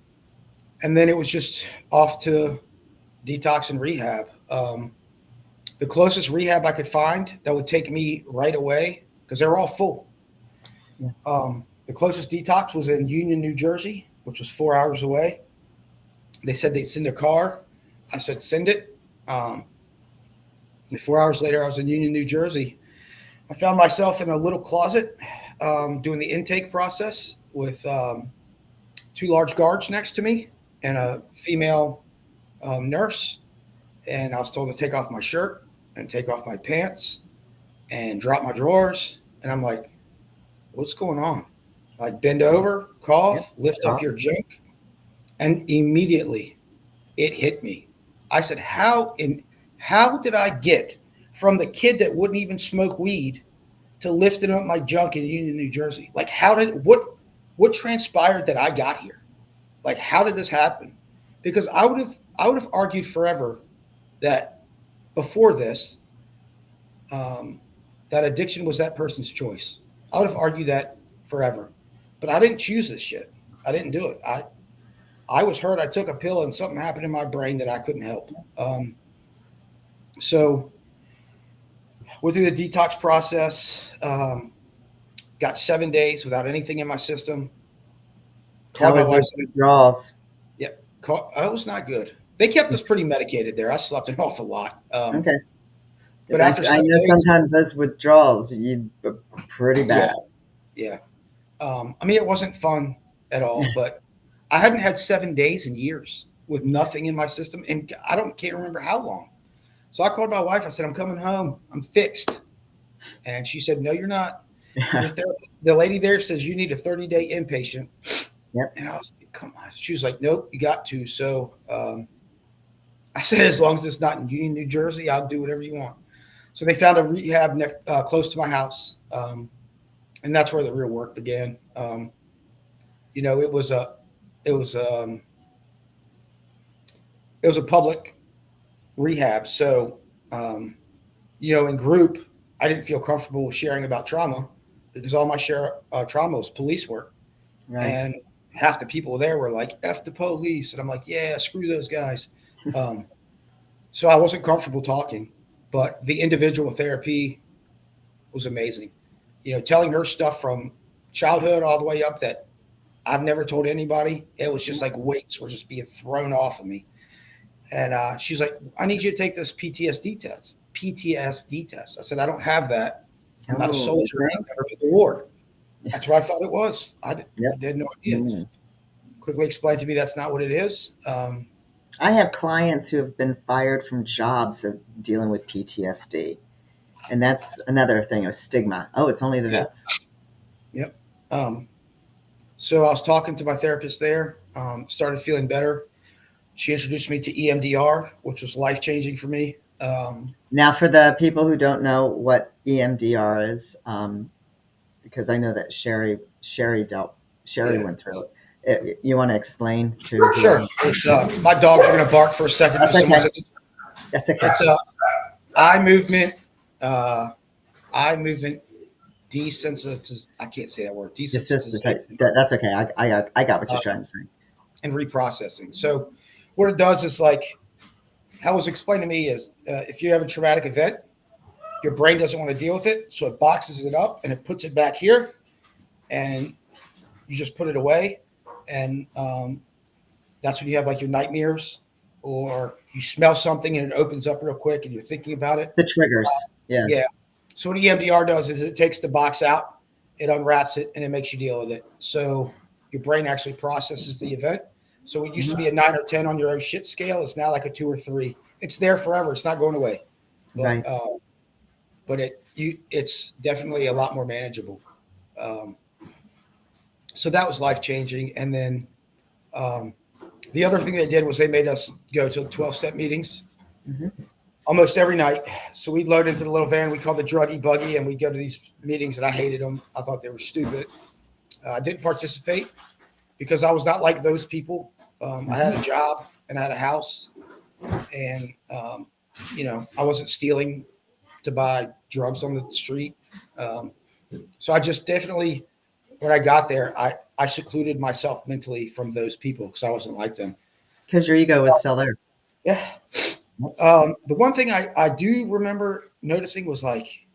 B: and then it was just off to detox and rehab. The closest rehab I could find that would take me right away because they were all full.
A: Yeah.
B: The closest detox was in Union, New Jersey, which was 4 hours away. They said they'd send a car. I said, "Send it." Um, and 4 hours later, I was in Union, New Jersey. I found myself in a little closet doing the intake process with two large guards next to me and a female nurse. And I was told to take off my shirt and take off my pants and drop my drawers. And I'm like, what's going on? Like, bend over,
A: Yep.
B: cough, lift up
A: Talk.
B: your junk. And immediately it hit me. I said, how did I get from the kid that wouldn't even smoke weed to lifting up my junk in Union, New Jersey? Like, what transpired that I got here? Like, how did this happen? Because I would have argued forever that before this, um, that addiction was that person's choice. I would have argued that forever, but I didn't choose this shit. I didn't do it. I was hurt. I took a pill and something happened in my brain that I couldn't help. So went through the detox process. Got 7 days without anything in my system.
A: How
B: Called my
A: was
B: wife.
A: those withdrawals?
B: Yep. It was not good. They kept us pretty medicated there. I slept an awful lot.
A: Okay.
B: But
A: Because
B: after
A: I
B: seven
A: know
B: days,
A: sometimes those withdrawals, pretty
B: yeah,
A: bad.
B: yeah. I mean, it wasn't fun at all, but I hadn't had 7 days in years with nothing in my system, and can't remember how long. So I called my wife. I said, "I'm coming home. I'm fixed." And she said, "No, you're not. Your therapist, the lady there says you need a 30-day inpatient."
A: Yep.
B: And I was like, "Come on." She was like, "Nope, you got to." So I said, "As long as it's not in Union, New Jersey, I'll do whatever you want." So they found a rehab close to my house, and that's where the real work began. It was it was um, it was a public rehab, so um, in group, I didn't feel comfortable sharing about trauma because all my trauma was police work,
A: Right.
B: and half the people there were like "F the police," and I'm like, "Yeah, screw those guys." Um, so I wasn't comfortable talking, but the individual therapy was amazing. Telling her stuff from childhood all the way up that I've never told anybody. It was just like weights were just being thrown off of me. And she's like, "I need you to take this PTSD test." PTSD test. I said, "I don't have that. I'm not a
A: Oh,
B: soldier.
A: okay.
B: I've never been to war." That's what I thought it was. I
A: Yep.
B: had no idea.
A: Mm.
B: Quickly explained to me that's not what it is.
A: I have clients who have been fired from jobs of dealing with PTSD. And that's another thing of stigma. Oh, it's only the
B: Yeah.
A: vets.
B: Yep. Um, so I was talking to my therapist there. Started feeling better. She introduced me to EMDR, which was life changing for me.
A: Now, for the people who don't know what EMDR is, because I know that Sherry
B: Yeah.
A: went through it. You want to explain to
B: Sure.
A: whoever?
B: It's my dogs are going to bark for a second
A: That's
B: because someone's
A: okay.
B: at the.
A: That's okay.
B: It's eye movement, uh, eye movement desensitiz. I can't say that word. Desensitization
A: That's okay. I got what
B: uh,
A: you're trying to say.
B: and reprocessing. So, what it does is like how it was explained to me is if you have a traumatic event, your brain doesn't want to deal with it, so it boxes it up and it puts it back here, and you just put it away, and that's when you have like your nightmares, or you smell something and it opens up real quick and you're thinking about it.
A: The triggers. Yeah.
B: Yeah. So what EMDR does is it takes the box out, it unwraps it, and it makes you deal with it. So your brain actually processes the event. So it used to
A: Mhm.
B: be a 9 or 10 on your own shit scale. It's now like a 2 or 3. It's there forever. It's not going away. But
A: Right.
B: it's definitely a lot more manageable. Um, so that was life changing. And then um, The other thing they did was they made us go to 12-step meetings
A: Mhm.
B: almost every night. So we'd load into the little van we called the druggy buggy, and we'd go to these meetings, and I hated them. I thought they were stupid. I didn't participate because I was not like those people. I had a job and I had a house, and I wasn't stealing to buy drugs on the street. Um, so I just definitely, when I got there, I secluded myself mentally from those people because I wasn't like them.
A: Because your ego was still there.
B: Yeah. The one thing I do remember noticing was like,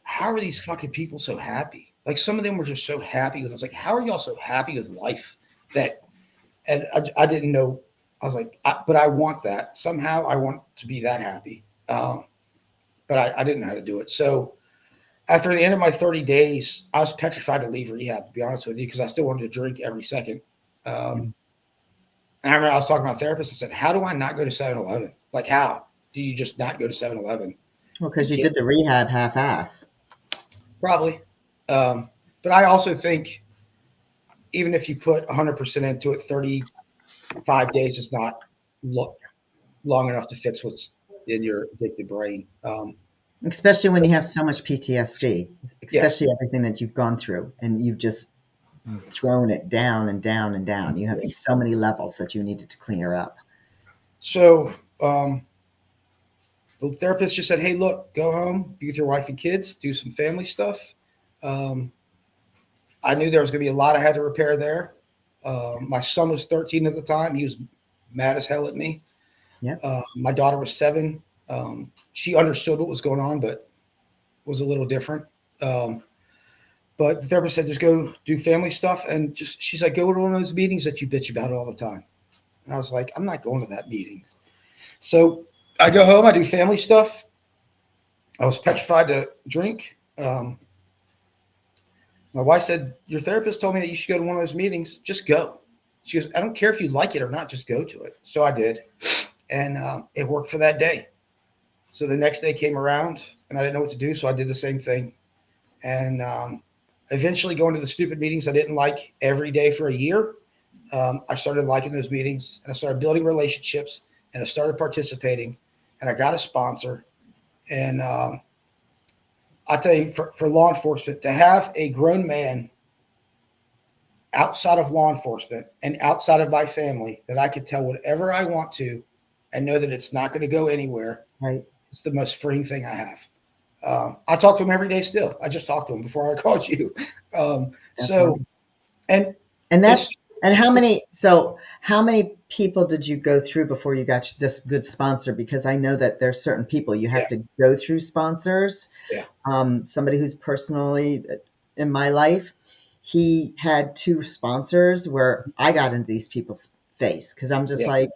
B: how are these fucking people so happy? Like some of them were just so happy with. I was like, how are y'all so happy with life? That, and I didn't know. I was like, but I want that somehow. I want to be that happy, but I didn't know how to do it. So after the end of my 30 days, I was petrified to leave rehab. To be honest with you, because I still wanted to drink every second.
A: Mm.
B: And I remember I was talking to my therapist and said, how do I not go to 7-Eleven? Like, how do you just not go to 7-Eleven?
A: Well, because you did the rehab half-ass.
B: Probably. But I also think even if you put 100% into it, 35 days is not lo- long enough to fix what's in your addicted brain.
A: Especially when you have so much PTSD,
B: Yeah.
A: especially everything that you've gone through and you've just thrown it down and down and down. You have so many levels that you needed to clear up.
B: So the therapist just said, hey, look, go home, be with your wife and kids, do some family stuff. Um, I knew there was going to be a lot I had to repair there. My son was 13 at the time. He was mad as hell at me.
A: Yep.
B: My daughter was 7. She understood what was going on, but was a little different. Um, but the therapist said, just go do family stuff. And just, she's like, go to one of those meetings that you bitch about all the time. And I was like, I'm not going to that meeting. So I go home, I do family stuff. I was petrified to drink. My wife said, your therapist told me that you should go to one of those meetings. Just go. She goes, I don't care if you like it or not, just go to it. So I did. And it worked for that day. So the next day came around and I didn't know what to do. So I did the same thing. And eventually going to the stupid meetings I didn't like every day for a year. I started liking those meetings and I started building relationships and I started participating and I got a sponsor. And I tell you, for law enforcement, to have a grown man outside of law enforcement and outside of my family that I could tell whatever I want to and know that it's not going to go anywhere,
A: Right.
B: it's the most freeing thing I have. I talk to him every day still. I just talked to him before I called you.
A: That's right.
B: So, and
A: And
B: it's,
A: that's and how many people did you go through before you got this good sponsor? Because I know that there's certain people you
B: yeah,
A: have to go through sponsors.
B: yeah,
A: Somebody who's personally in my life, he had 2 sponsors where I got into these people's face because I'm just
B: yeah,
A: like,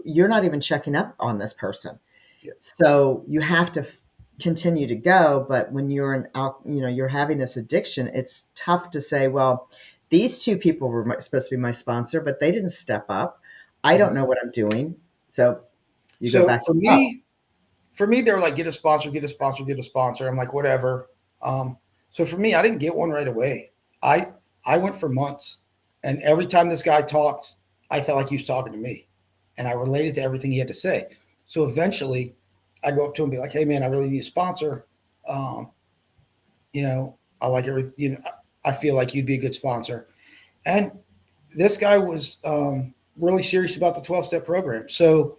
A: you're not even checking up on this person.
B: yeah,
A: So you have to continue to go. But when you're you're having this addiction, it's tough to say, well, these 2 people were supposed to be my sponsor, but they didn't step up. I don't
B: mhm.
A: know what I'm doing. So you go
B: So
A: back to, oh,
B: for me, they were like, get a sponsor, get a sponsor, get a sponsor. I'm like, whatever. So for me, I didn't get one right away. I I went for months, and every time this guy talked, I felt like he was talking to me, and I related to everything he had to say. So eventually, I go up to him and be like, hey man, I really need a sponsor. Um, I like everything. I feel like you'd be a good sponsor. And this guy was really serious about the 12-step program. So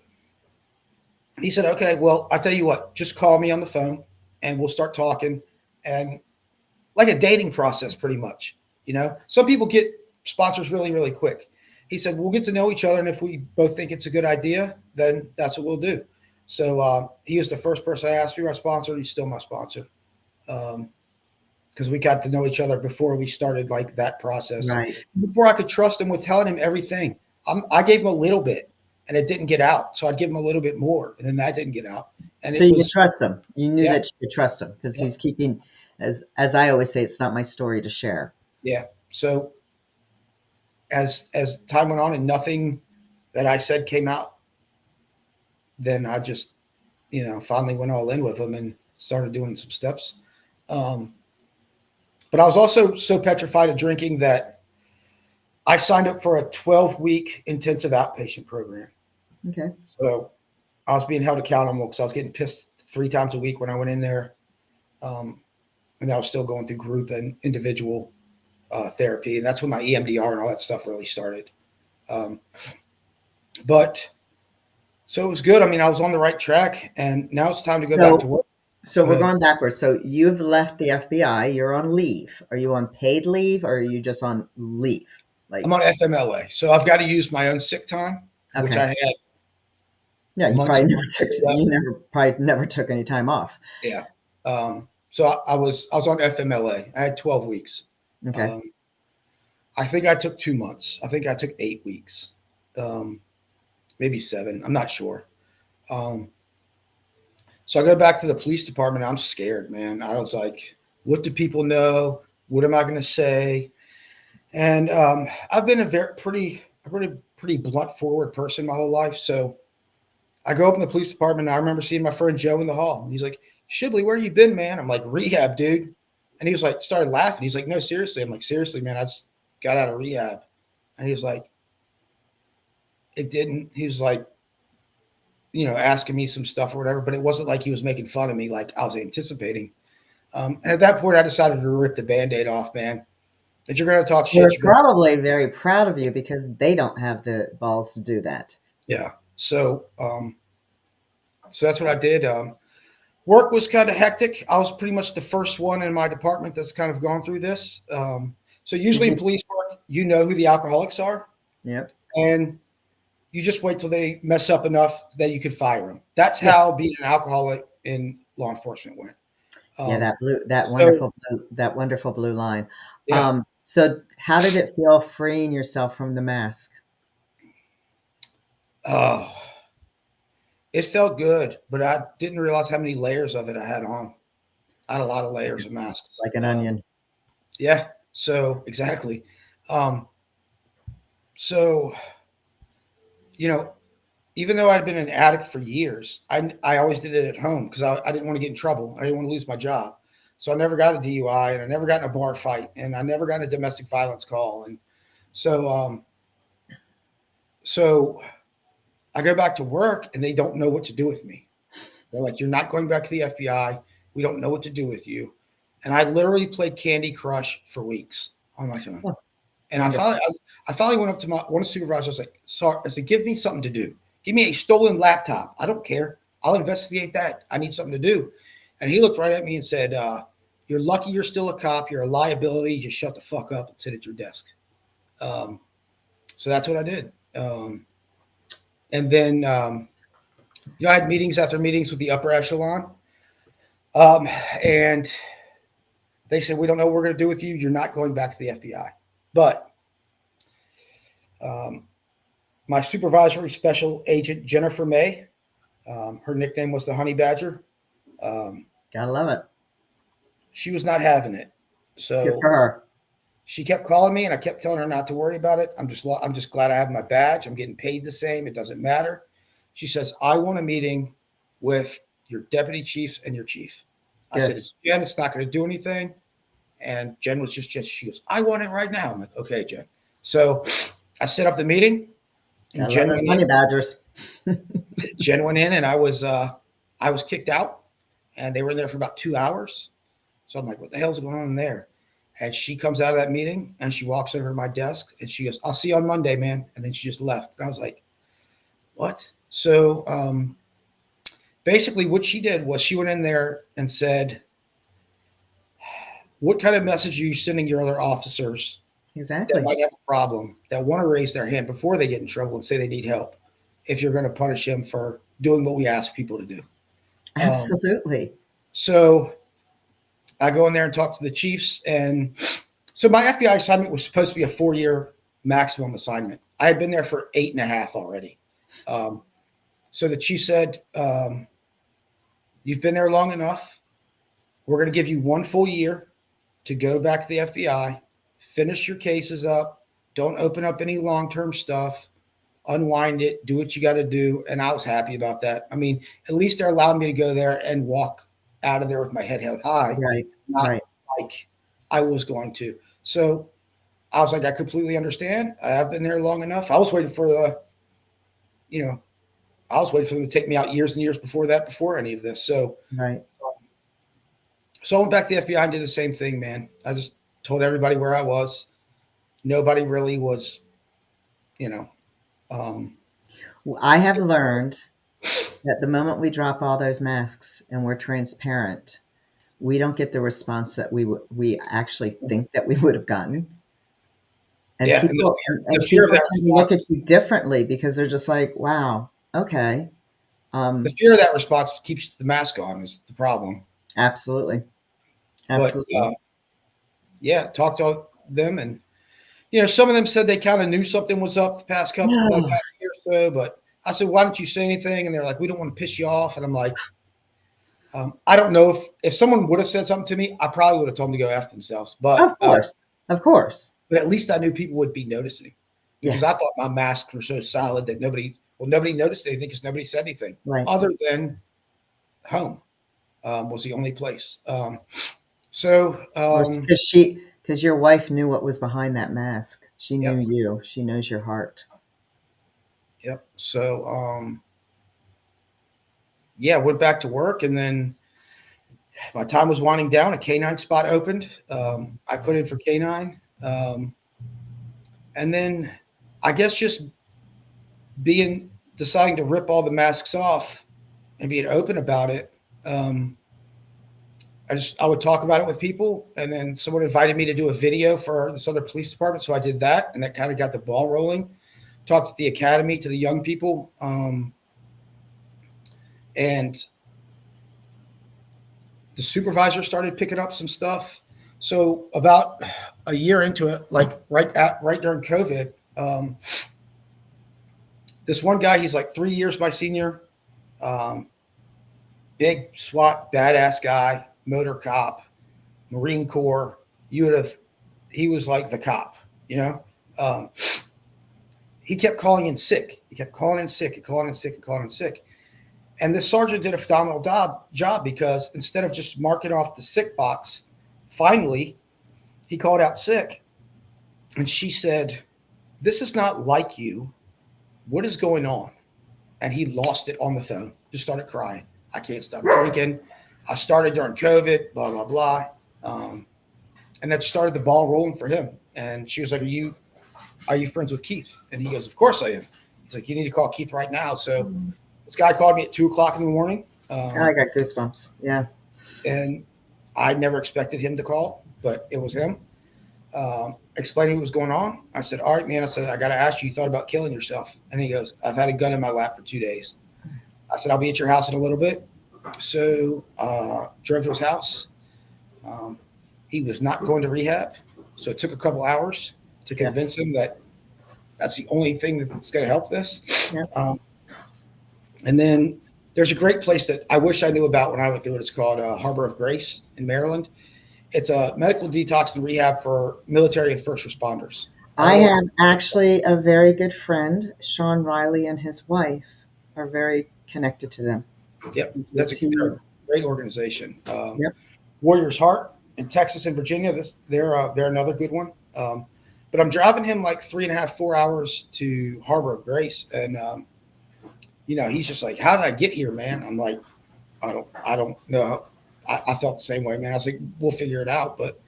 B: he said, okay, well, I'll tell you what, just call me on the phone and we'll start talking. And like a dating process, pretty much. Some people get sponsors really, really quick. He said, we'll get to know each other. And if we both think it's a good idea, then that's what we'll do. So he was the first person I asked to be my sponsor. He's still my sponsor. Because we got to know each other before we started like that process.
A: right.
B: Before I could trust him with telling him everything, I gave him a little bit, and it didn't get out. So I'd give him a little bit more, and then that didn't get out, and
A: So
B: it
A: you could
B: was
A: trust him. You knew
B: yeah,
A: that you could trust him because
B: yeah,
A: he's keeping, as I always say, it's not my story to share.
B: yeah. So as time went on and nothing that I said came out, then I just finally went all in with him and started doing some steps. Um, but I was also so petrified of drinking that I signed up for a 12-week intensive outpatient program.
A: Okay.
B: So I was being held accountable because I was getting pissed 3 times a week when I went in there. Um, and I was still going through group and individual therapy. And that's when my EMDR and all that stuff really started. Um, but so it was good. I mean, I was on the right track, and now it's time to go back to
A: So
B: work.
A: so
B: Go
A: we're
B: ahead.
A: going backwards. So you've left the FBI, you're on leave. Are you on paid leave or are you just on leave?
B: I'm
A: Like,
B: on FMLA, so I've got to use my own sick time, which I
A: okay.
B: had
A: Yeah, you
B: months
A: probably
B: and
A: never
B: months
A: took
B: left.
A: you never probably never took any time off.
B: Yeah. So I was on FMLA. I had 12 weeks.
A: Okay.
B: Um, I think I took 2 months. I think I took 8 weeks, um, maybe 7. I'm not sure. Um, so I go back to the police department. I'm scared, man. I was like, what do people know? What am I going to say? And I've been a pretty blunt forward person my whole life. So I go up in the police department. And I remember seeing my friend Joe in the hall. And he's like, Shipley, where you been, man? I'm like, rehab, dude. And he was like, started laughing. He's like, no, seriously. I'm like, seriously, man. I just got out of rehab. And he was like, it didn't. He was like, asking me some stuff or whatever, but it wasn't like he was making fun of me like I was anticipating. And at that point, I decided to rip the Band-Aid off, man. If you're going to talk shit,
A: They're
B: you're going to.
A: probably very proud of you because they don't have the balls to do that.
B: Yeah. So that's what I did. Work was kind of hectic. I was pretty much the first one in my department that's kind of gone through this. So
A: Did
B: usually in
A: you
B: police work, you know who the alcoholics are,
A: Yep.
B: and you just wait till they mess up enough that you could fire them. That's
A: Yeah.
B: how being an alcoholic in law enforcement went.
A: Yeah,
B: Um, so
A: that wonderful blue line.
B: yeah,
A: So how did it feel freeing yourself from the mask?
B: oh, it felt good, but I didn't realize how many layers of it I had on. I had a lot of layers of masks.
A: Like an onion.
B: Yeah, so exactly. Um, so you know, even though I'd been an addict for years, I always did it at home because I didn't want to get in trouble. I didn't want to lose my job. So I never got a DUI and I never got in a bar fight and I never got a domestic violence call. And so, so I go back to work and they don't know what to do with me. They're like, you're not going back to the FBI. We don't know what to do with you. And I literally played Candy Crush for weeks on my phone.
A: Oh,
B: And
A: wonderful.
B: I finally went up to my one supervisor. I was like, sorry, I said, give me something to do. Give me a stolen laptop. I don't care. I'll investigate that. I need something to do. And he looked right at me and said, you're lucky you're still a cop. You're a liability. Just shut the fuck up and sit at your desk. Um, so that's what I did. And then, I had meetings after meetings with the upper echelon. Um, and they said, we don't know what we're going to do with you. You're not going back to the FBI. But um, my supervisory special agent, Jennifer May, her nickname was the Honey Badger. Um,
A: Gotta love it.
B: she was not having it.
A: Good
B: So
A: for her.
B: she kept calling me and I kept telling her not to worry about it. I'm just glad I have my badge. I'm getting paid the same. It doesn't matter. She says, I want a meeting with your deputy chiefs and your chief. I said,
A: Good.
B: it's Jen, it's not going to do anything. And Jen was she goes, I want it right now. I'm like, okay, Jen. So I set up the meeting and
A: Gotta love those honey badgers.
B: Jen went in and I was kicked out and they were in there for about 2 hours. So I'm like, what the hell's going on in there? And she comes out of that meeting and she walks over to my desk and she goes, I'll see you on Monday, man. And then she just left. And I was like, what? So basically what she did was she went in there and said, what kind of message are you sending your other officers that
A: Exactly.
B: might have a problem, that want to raise their hand before they get in trouble and say they need help, if you're going to punish him for doing what we ask people to do? Um,
A: Absolutely.
B: so I go in there and talk to the chiefs. And so my FBI assignment was supposed to be a 4-year maximum assignment. I had been there for 8.5 already. Um, so the chief said, you've been there long enough. We're going to give you 1 full year to go back to the FBI, finish your cases up, don't open up any long-term stuff, unwind it, do what you got to do. And I was happy about that. I mean, at least they're allowing me to go there and walk out of there with my head held high,
A: Right.
B: not
A: Right.
B: like I was going to. So I was like, I completely understand. I have been there long enough. I was waiting for you know, I was waiting for them to take me out years and years before that, before any of this.
A: Right.
B: So I went back to the FBI and did the same thing, man. I just told everybody where I was. Nobody really was, you know, um,
A: I have learned that the moment we drop all those masks and we're transparent, we don't get the response that we actually think that we would have gotten. And
B: yeah. And
A: people
B: the
A: and
B: fear of
A: people
B: that
A: tend to look at
B: response,
A: you differently because they're just like, "Wow, okay."
B: the
A: Um,
B: fear of that response keeps the mask on is the problem.
A: absolutely.
B: But
A: Absolutely.
B: yeah, talked to them, and some of them said they kind of knew something was up the past couple, the
A: Yeah.
B: past year or so. But I said, why don't you say anything? And they're like, we don't want to piss you off. And I'm like, I don't know if someone would have said something to me, I probably would have told them to go after themselves.
A: Of course. Of course.
B: But at least I knew people would be noticing
A: Yeah,
B: because I thought my masks were so solid that nobody noticed anything because nobody said anything
A: right.
B: other than home was the only place. So
A: Or because your wife knew what was behind that mask. She knew
B: yep,
A: you. She knows your heart.
B: yep. So yeah, went back to work, and then my time was winding down. A canine spot opened. I put in for canine, and then I guess just being deciding to rip all the masks off and being open about it. Um, I would talk about it with people, and then someone invited me to do a video for this other police department, so I did that, and that kind of got the ball rolling. Talked to the academy, to the young people, and the supervisor started picking up some stuff. So about a year into it, like right during COVID, this one guy, he's like 3 years my senior, um, big SWAT badass guy, motor cop, Marine Corps. You would have, he was like the cop, you know. Um, he kept calling in sick. He kept calling in sick and calling in sick and calling in sick. And this sergeant did a phenomenal job because instead of just marking off the sick box, finally he called out sick. And she said, "This is not like you. What is going on?" And he lost it on the phone, just started crying. I can't stop drinking. I started during COVID, blah, blah, blah. Um, and that started the ball rolling for him. And she was like, Are you friends with Keith? And he goes, Of course I am. He's like, You need to call Keith right now. So this guy called me at 2 o'clock in the morning.
A: I got goosebumps. Yeah.
B: And I never expected him to call, but it was him. Explaining what was going on. I said, All right, man. I said, I got to ask you, you thought about killing yourself? And he goes, I've had a gun in my lap for 2 days. I said, I'll be at your house in a little bit. So drove to his house. Um, he was not going to rehab. So it took a couple hours to
A: Yeah.
B: convince him that that's the only thing that's going to help this.
A: Yeah.
B: And then there's a great place that I wish I knew about when I went through it. It's called Harbor of Grace in Maryland. It's a medical detox and rehab for military and first responders.
A: I
B: All over.
A: have actually a very good friend, Sean Riley, and his wife are very connected to them
B: Yep,
A: because
B: they're a great organization.
A: yep,
B: Warriors Heart in Texas and Virginia. They're another good one. But I'm driving him like 3.5, 4 hours to Harbor of Grace, and he's just like, "How did I get here, man?" I'm like, I don't know. I felt the same way, man. I was like, "We'll figure it out." But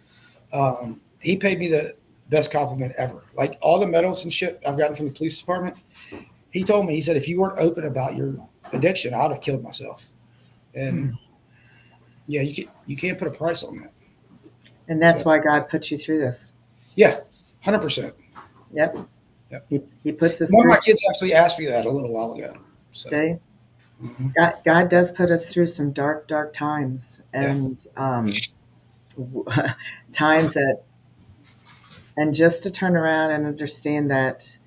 B: he paid me the best compliment ever. Like all the medals and shit I've gotten from the police department. He told me, he said, if you weren't open about your addiction, I'd have killed myself. And yeah, you can't put a price on that.
A: and that's
B: So
A: why God put you through this.
B: yeah, 100%.
A: Yep,
B: Yep.
A: He puts us
B: One of
A: through.
B: my kids actually asked me that a little while ago. So
A: Okay,
B: mhm.
A: God does put us through some dark, dark times,
B: Yeah,
A: and times that, and just to turn around and understand that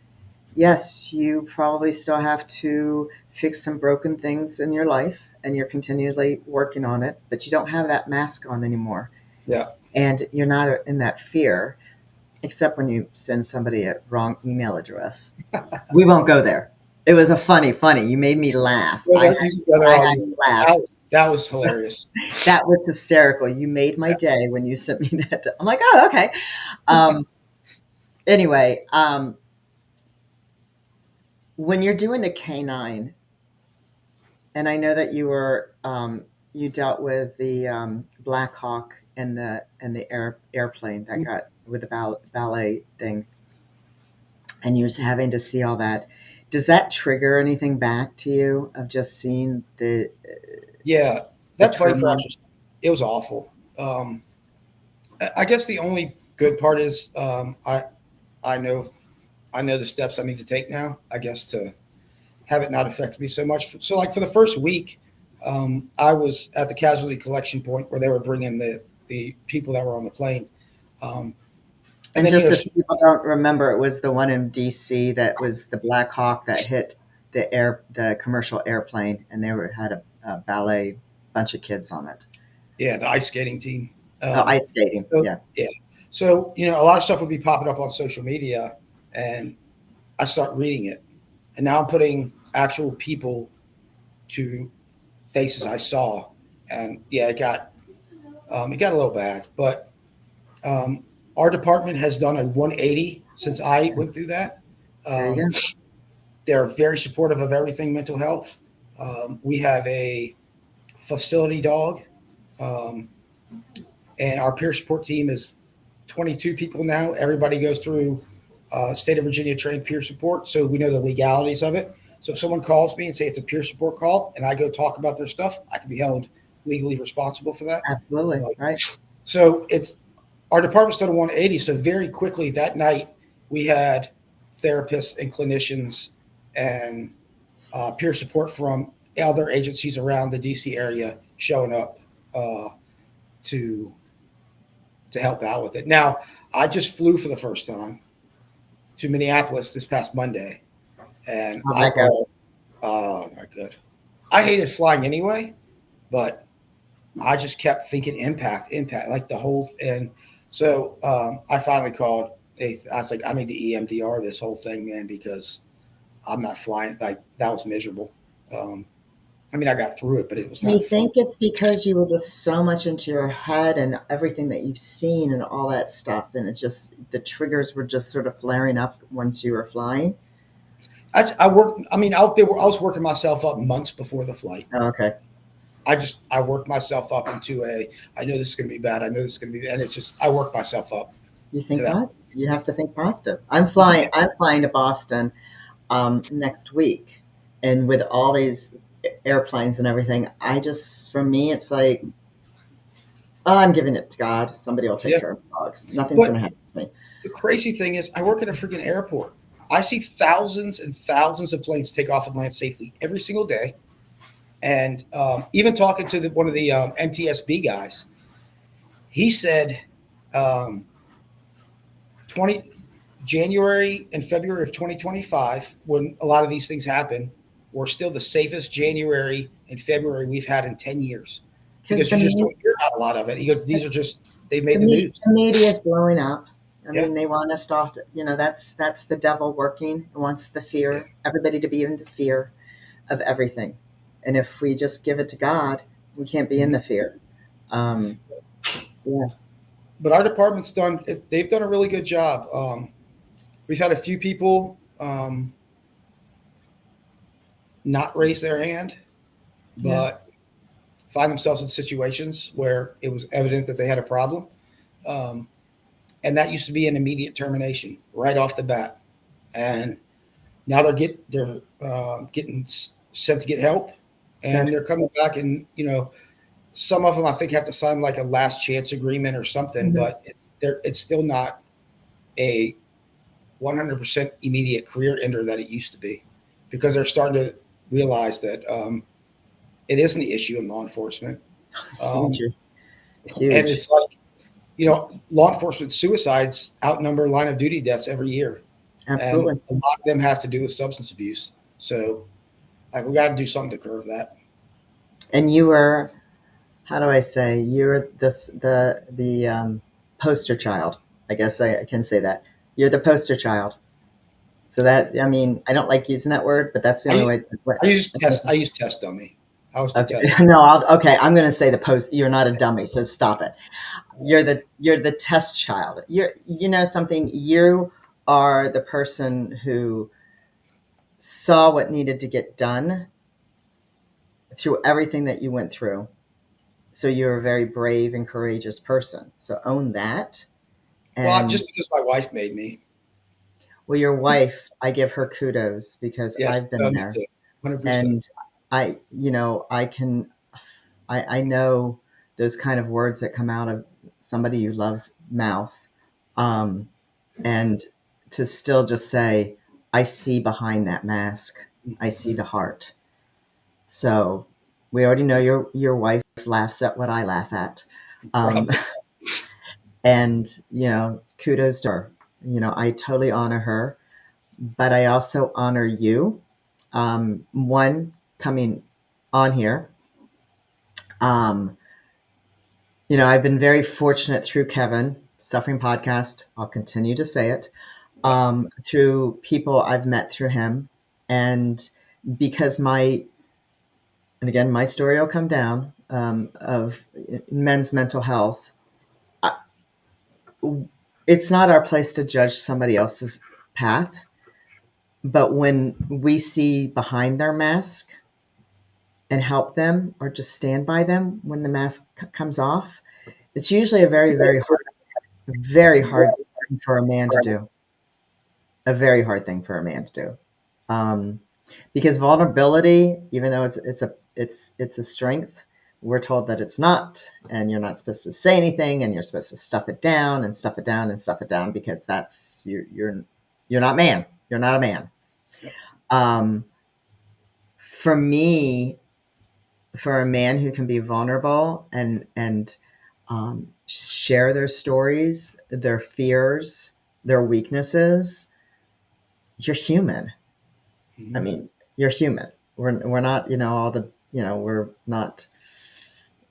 A: yes, you probably still have to fix some broken things in your life and you're continually working on it, but you don't have that mask on anymore.
B: yeah.
A: And you're not in that fear, except when you send somebody a wrong email address. We won't go there. It was a funny. You made me laugh.
B: Well, don't use together
A: I
B: all
A: had
B: you.
A: to laugh.
B: That was hilarious.
A: That was hysterical. You made my
B: Yeah.
A: day when you sent me that. I'm like, oh, okay. Um, Anyway, when you're doing the canine, and I know that you dealt with the Black Hawk and the airplane that got with the ballet thing, and you're having to see all that. Does that trigger anything back to you of just seeing
B: Yeah,
A: the
B: that plane
A: turmoil?
B: crash, it was awful. I guess the only good part is I know I know the steps I need to take now. I guess to have it not affect me so much. So like for the first week, I was at the casualty collection point where they were bringing the people that were on the plane, um, and
A: And
B: then
A: just if people don't remember, it was the one in DC that was the Black Hawk that hit the commercial airplane, and had a ballet bunch of kids on it.
B: yeah, the ice skating team.
A: Oh,
B: Um,
A: ice skating,
B: so
A: yeah.
B: yeah, so a lot of stuff would be popping up on social media, and I start reading it, and now I'm putting actual people to faces I saw, and yeah, it got a little bad, but um, our department has done a 180 since I went through that.
A: There you
B: Um,
A: go.
B: they're very supportive of everything mental health. We have a facility dog, um, and our peer support team is 22 people now. Everybody goes through state of Virginia trained peer support, so we know the legalities of it. So if someone calls me and say it's a peer support call, and I go talk about their stuff, I can be held legally responsible for that.
A: Absolutely, right.
B: So it's our department's done a 180. So very quickly that night, we had therapists and clinicians and peer support from other agencies around the DC area showing up uh, to help out with it. Now, I just flew for the first time to Minneapolis this past Monday, and
A: How'd
B: I
A: that go?
B: called. Not good. I hated flying anyway, but I just kept thinking impact, like the whole. And so I finally called. I was like, I need to EMDR this whole thing, man, because I'm not flying. Like that was miserable. Um, I mean, I got through it, but it was
A: Do you
B: not fun.
A: think it's because you were just so much into your head and everything that you've seen and all that stuff, and it's just the triggers were just sort of flaring up once you were flying?
B: I worked. I mean, out there, I was working myself up months before the flight.
A: Oh, okay.
B: I worked myself up into a. I know this is going to be bad. I know this is going to be, and it's just I worked myself up
A: You
B: to
A: think
B: that.
A: positive. You have to think positive.
B: Yeah,
A: I'm flying to Boston next week, and with all these airplanes and everything, for me, it's like, oh, I'm giving it to God. Somebody will take
B: yeah.
A: care of the dogs. Nothing's going to
B: But
A: happen to me.
B: the crazy thing is, I work at a freaking airport. I see thousands and thousands of planes take off and land safely every single day. And even talking to one of the NTSB guys, he said um, 20 January and February of 2025, when a lot of these things happen, were still the safest January and February we've had in 10 years
A: Because
B: because you just don't hear about a lot of it. He goes, these are just, they've made the news.
A: the media is blowing up. I
B: Yeah.
A: mean, they want us to, that's the devil working. It wants the
B: Yeah.
A: fear, everybody to be in the fear of everything. And if we just give it to God, we can't be in
B: Mhm.
A: the fear. Um, yeah.
B: But our department's done, they've done a really good job. We've had a few people not raise their hand,
A: Yeah.
B: but find themselves in situations where it was evident that they had a problem. Um, and that used to be an immediate termination right off the bat. And now they're getting sent to get help, and
A: Good.
B: they're coming back. And some of them I think have to sign like a last chance agreement or something,
A: Mhm.
B: but it's still not a 100% immediate career ender that it used to be, because they're starting to realize that it is an issue in law enforcement.
A: Huge.
B: Um, and
A: Huge.
B: it's like, law enforcement suicides outnumber line of duty deaths every year. And
A: Absolutely.
B: a lot of them have to do with substance abuse. So, like, we got to do something to curb that.
A: And you were, how do I say, you're the poster child. I guess I can say that. You're the poster child. So that, I mean, I don't like using that word, but that's the
B: I,
A: only
B: u-
A: way.
B: I use test. I use test dummy. I was the
A: Okay.
B: test.
A: No, okay. I'm going to say the post. You're not a dummy, so stop it. You're the test child. You know something. You are the person who saw what needed to get done through everything that you went through. So you're a very brave and courageous person. So own that.
B: Well,
A: And
B: just because my wife made me.
A: well, your wife, I give her kudos because
B: Yes,
A: I've been
B: me
A: there.
B: too. 100%.
A: And I know those kind of words that come out of somebody you love's mouth. Um, and to still just say, I see behind that mask. I see the heart. So we already know your wife laughs at what I laugh at. Um,
B: Probably.
A: and, kudos to her. I totally honor her, but I also honor you. One, coming on here. Um, I've been very fortunate through Kevin, Suffering Podcast. I'll continue to say it.
B: Yeah.
A: Through people I've met through him. And because and again, my story will come down of men's mental health. I, it's not our place to judge somebody else's path. But when we see behind their mask and help them or just stand by them when the mask comes off, it's usually a very, very hard thing for a man to do. A very hard thing for a man to do. Um, because vulnerability, even though it's a strength, we're told that it's not, and you're not supposed to say anything, and you're supposed to stuff it down and stuff it down and stuff it down because that's you're not man. You're not a man.
B: Yep.
A: For me, for a man who can be vulnerable and share their stories, their fears, their weaknesses, you're human. I
B: Mhm.
A: mean, you're human. We're not, all the, we're not,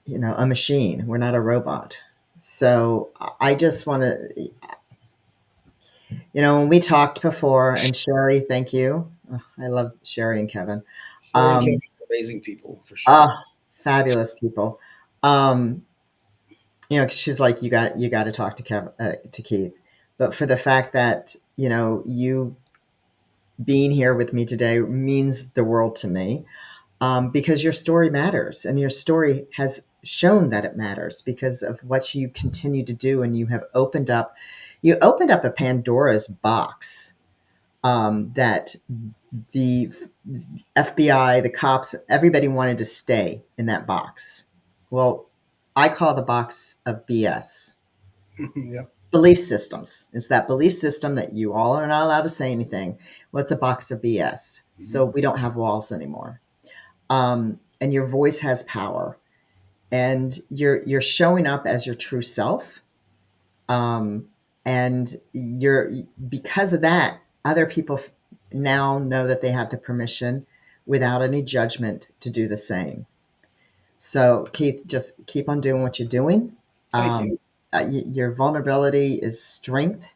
A: a machine. We're not a robot. So I just want to, when we talked before, and Sherry, thank you. Oh, I love Sherry and Kevin.
B: Sherry and Kevin
A: Um,
B: are amazing people for sure.
A: ah, fabulous people. Um, 'Cause she's like, you got to talk to to Keith. But for the fact that, you being here with me today means the world to me. Because your story matters and your story has shown that it matters because of what you continue to do, and you opened up a Pandora's box, that the FBI, the cops, everybody wanted to stay in that box. Well, I call the box of BS.
B: Yeah.
A: It's belief systems. It's that belief system that you all are not allowed to say anything. Well, it's a box of BS.
B: Mhm.
A: So we don't have walls anymore. And your voice has power, and you're showing up as your true self, um, and you're because of that, other people now know that they have the permission without any judgment to do the same. So Keith, just keep on doing what you're doing.
B: Thank you.
A: um, your vulnerability is strength.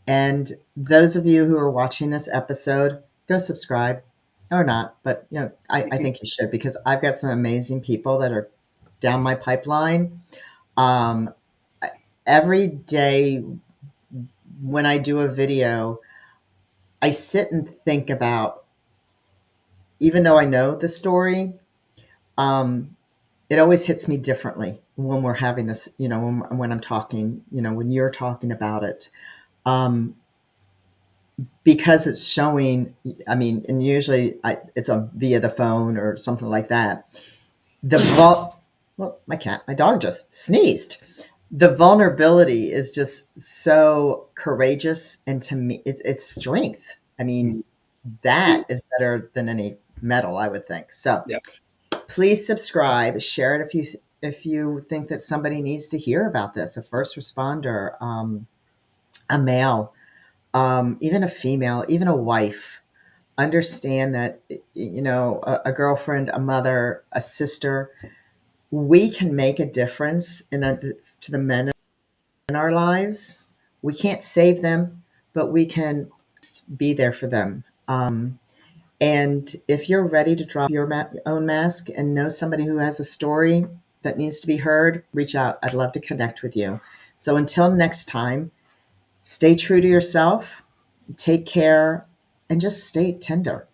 A: And those of you who are watching this episode, go subscribe or not, but I think you should, because I've got some amazing people that are down my pipeline. Um, every day when I do a video, I sit and think about, even though I know the story, um, it always hits me differently when we're having this, when I'm talking, when you're talking about it. Um, because it's showing, I mean, and usually it's via the phone or something like that. Well, my dog just sneezed. The vulnerability is just so courageous, and to me, it's strength. I mean, that is better than any medal, I would think. So
B: Yeah.
A: please subscribe, share it if you think that somebody needs to hear about this, a first responder, a male, even a female, even a wife. Understand that, a girlfriend, a mother, a sister, we can make a difference to the men in our lives. We can't save them, but we can be there for them. And if you're ready to drop your own mask and know somebody who has a story that needs to be heard, reach out. I'd love to connect with you. So until next time, stay true to yourself, take care, and just stay tender.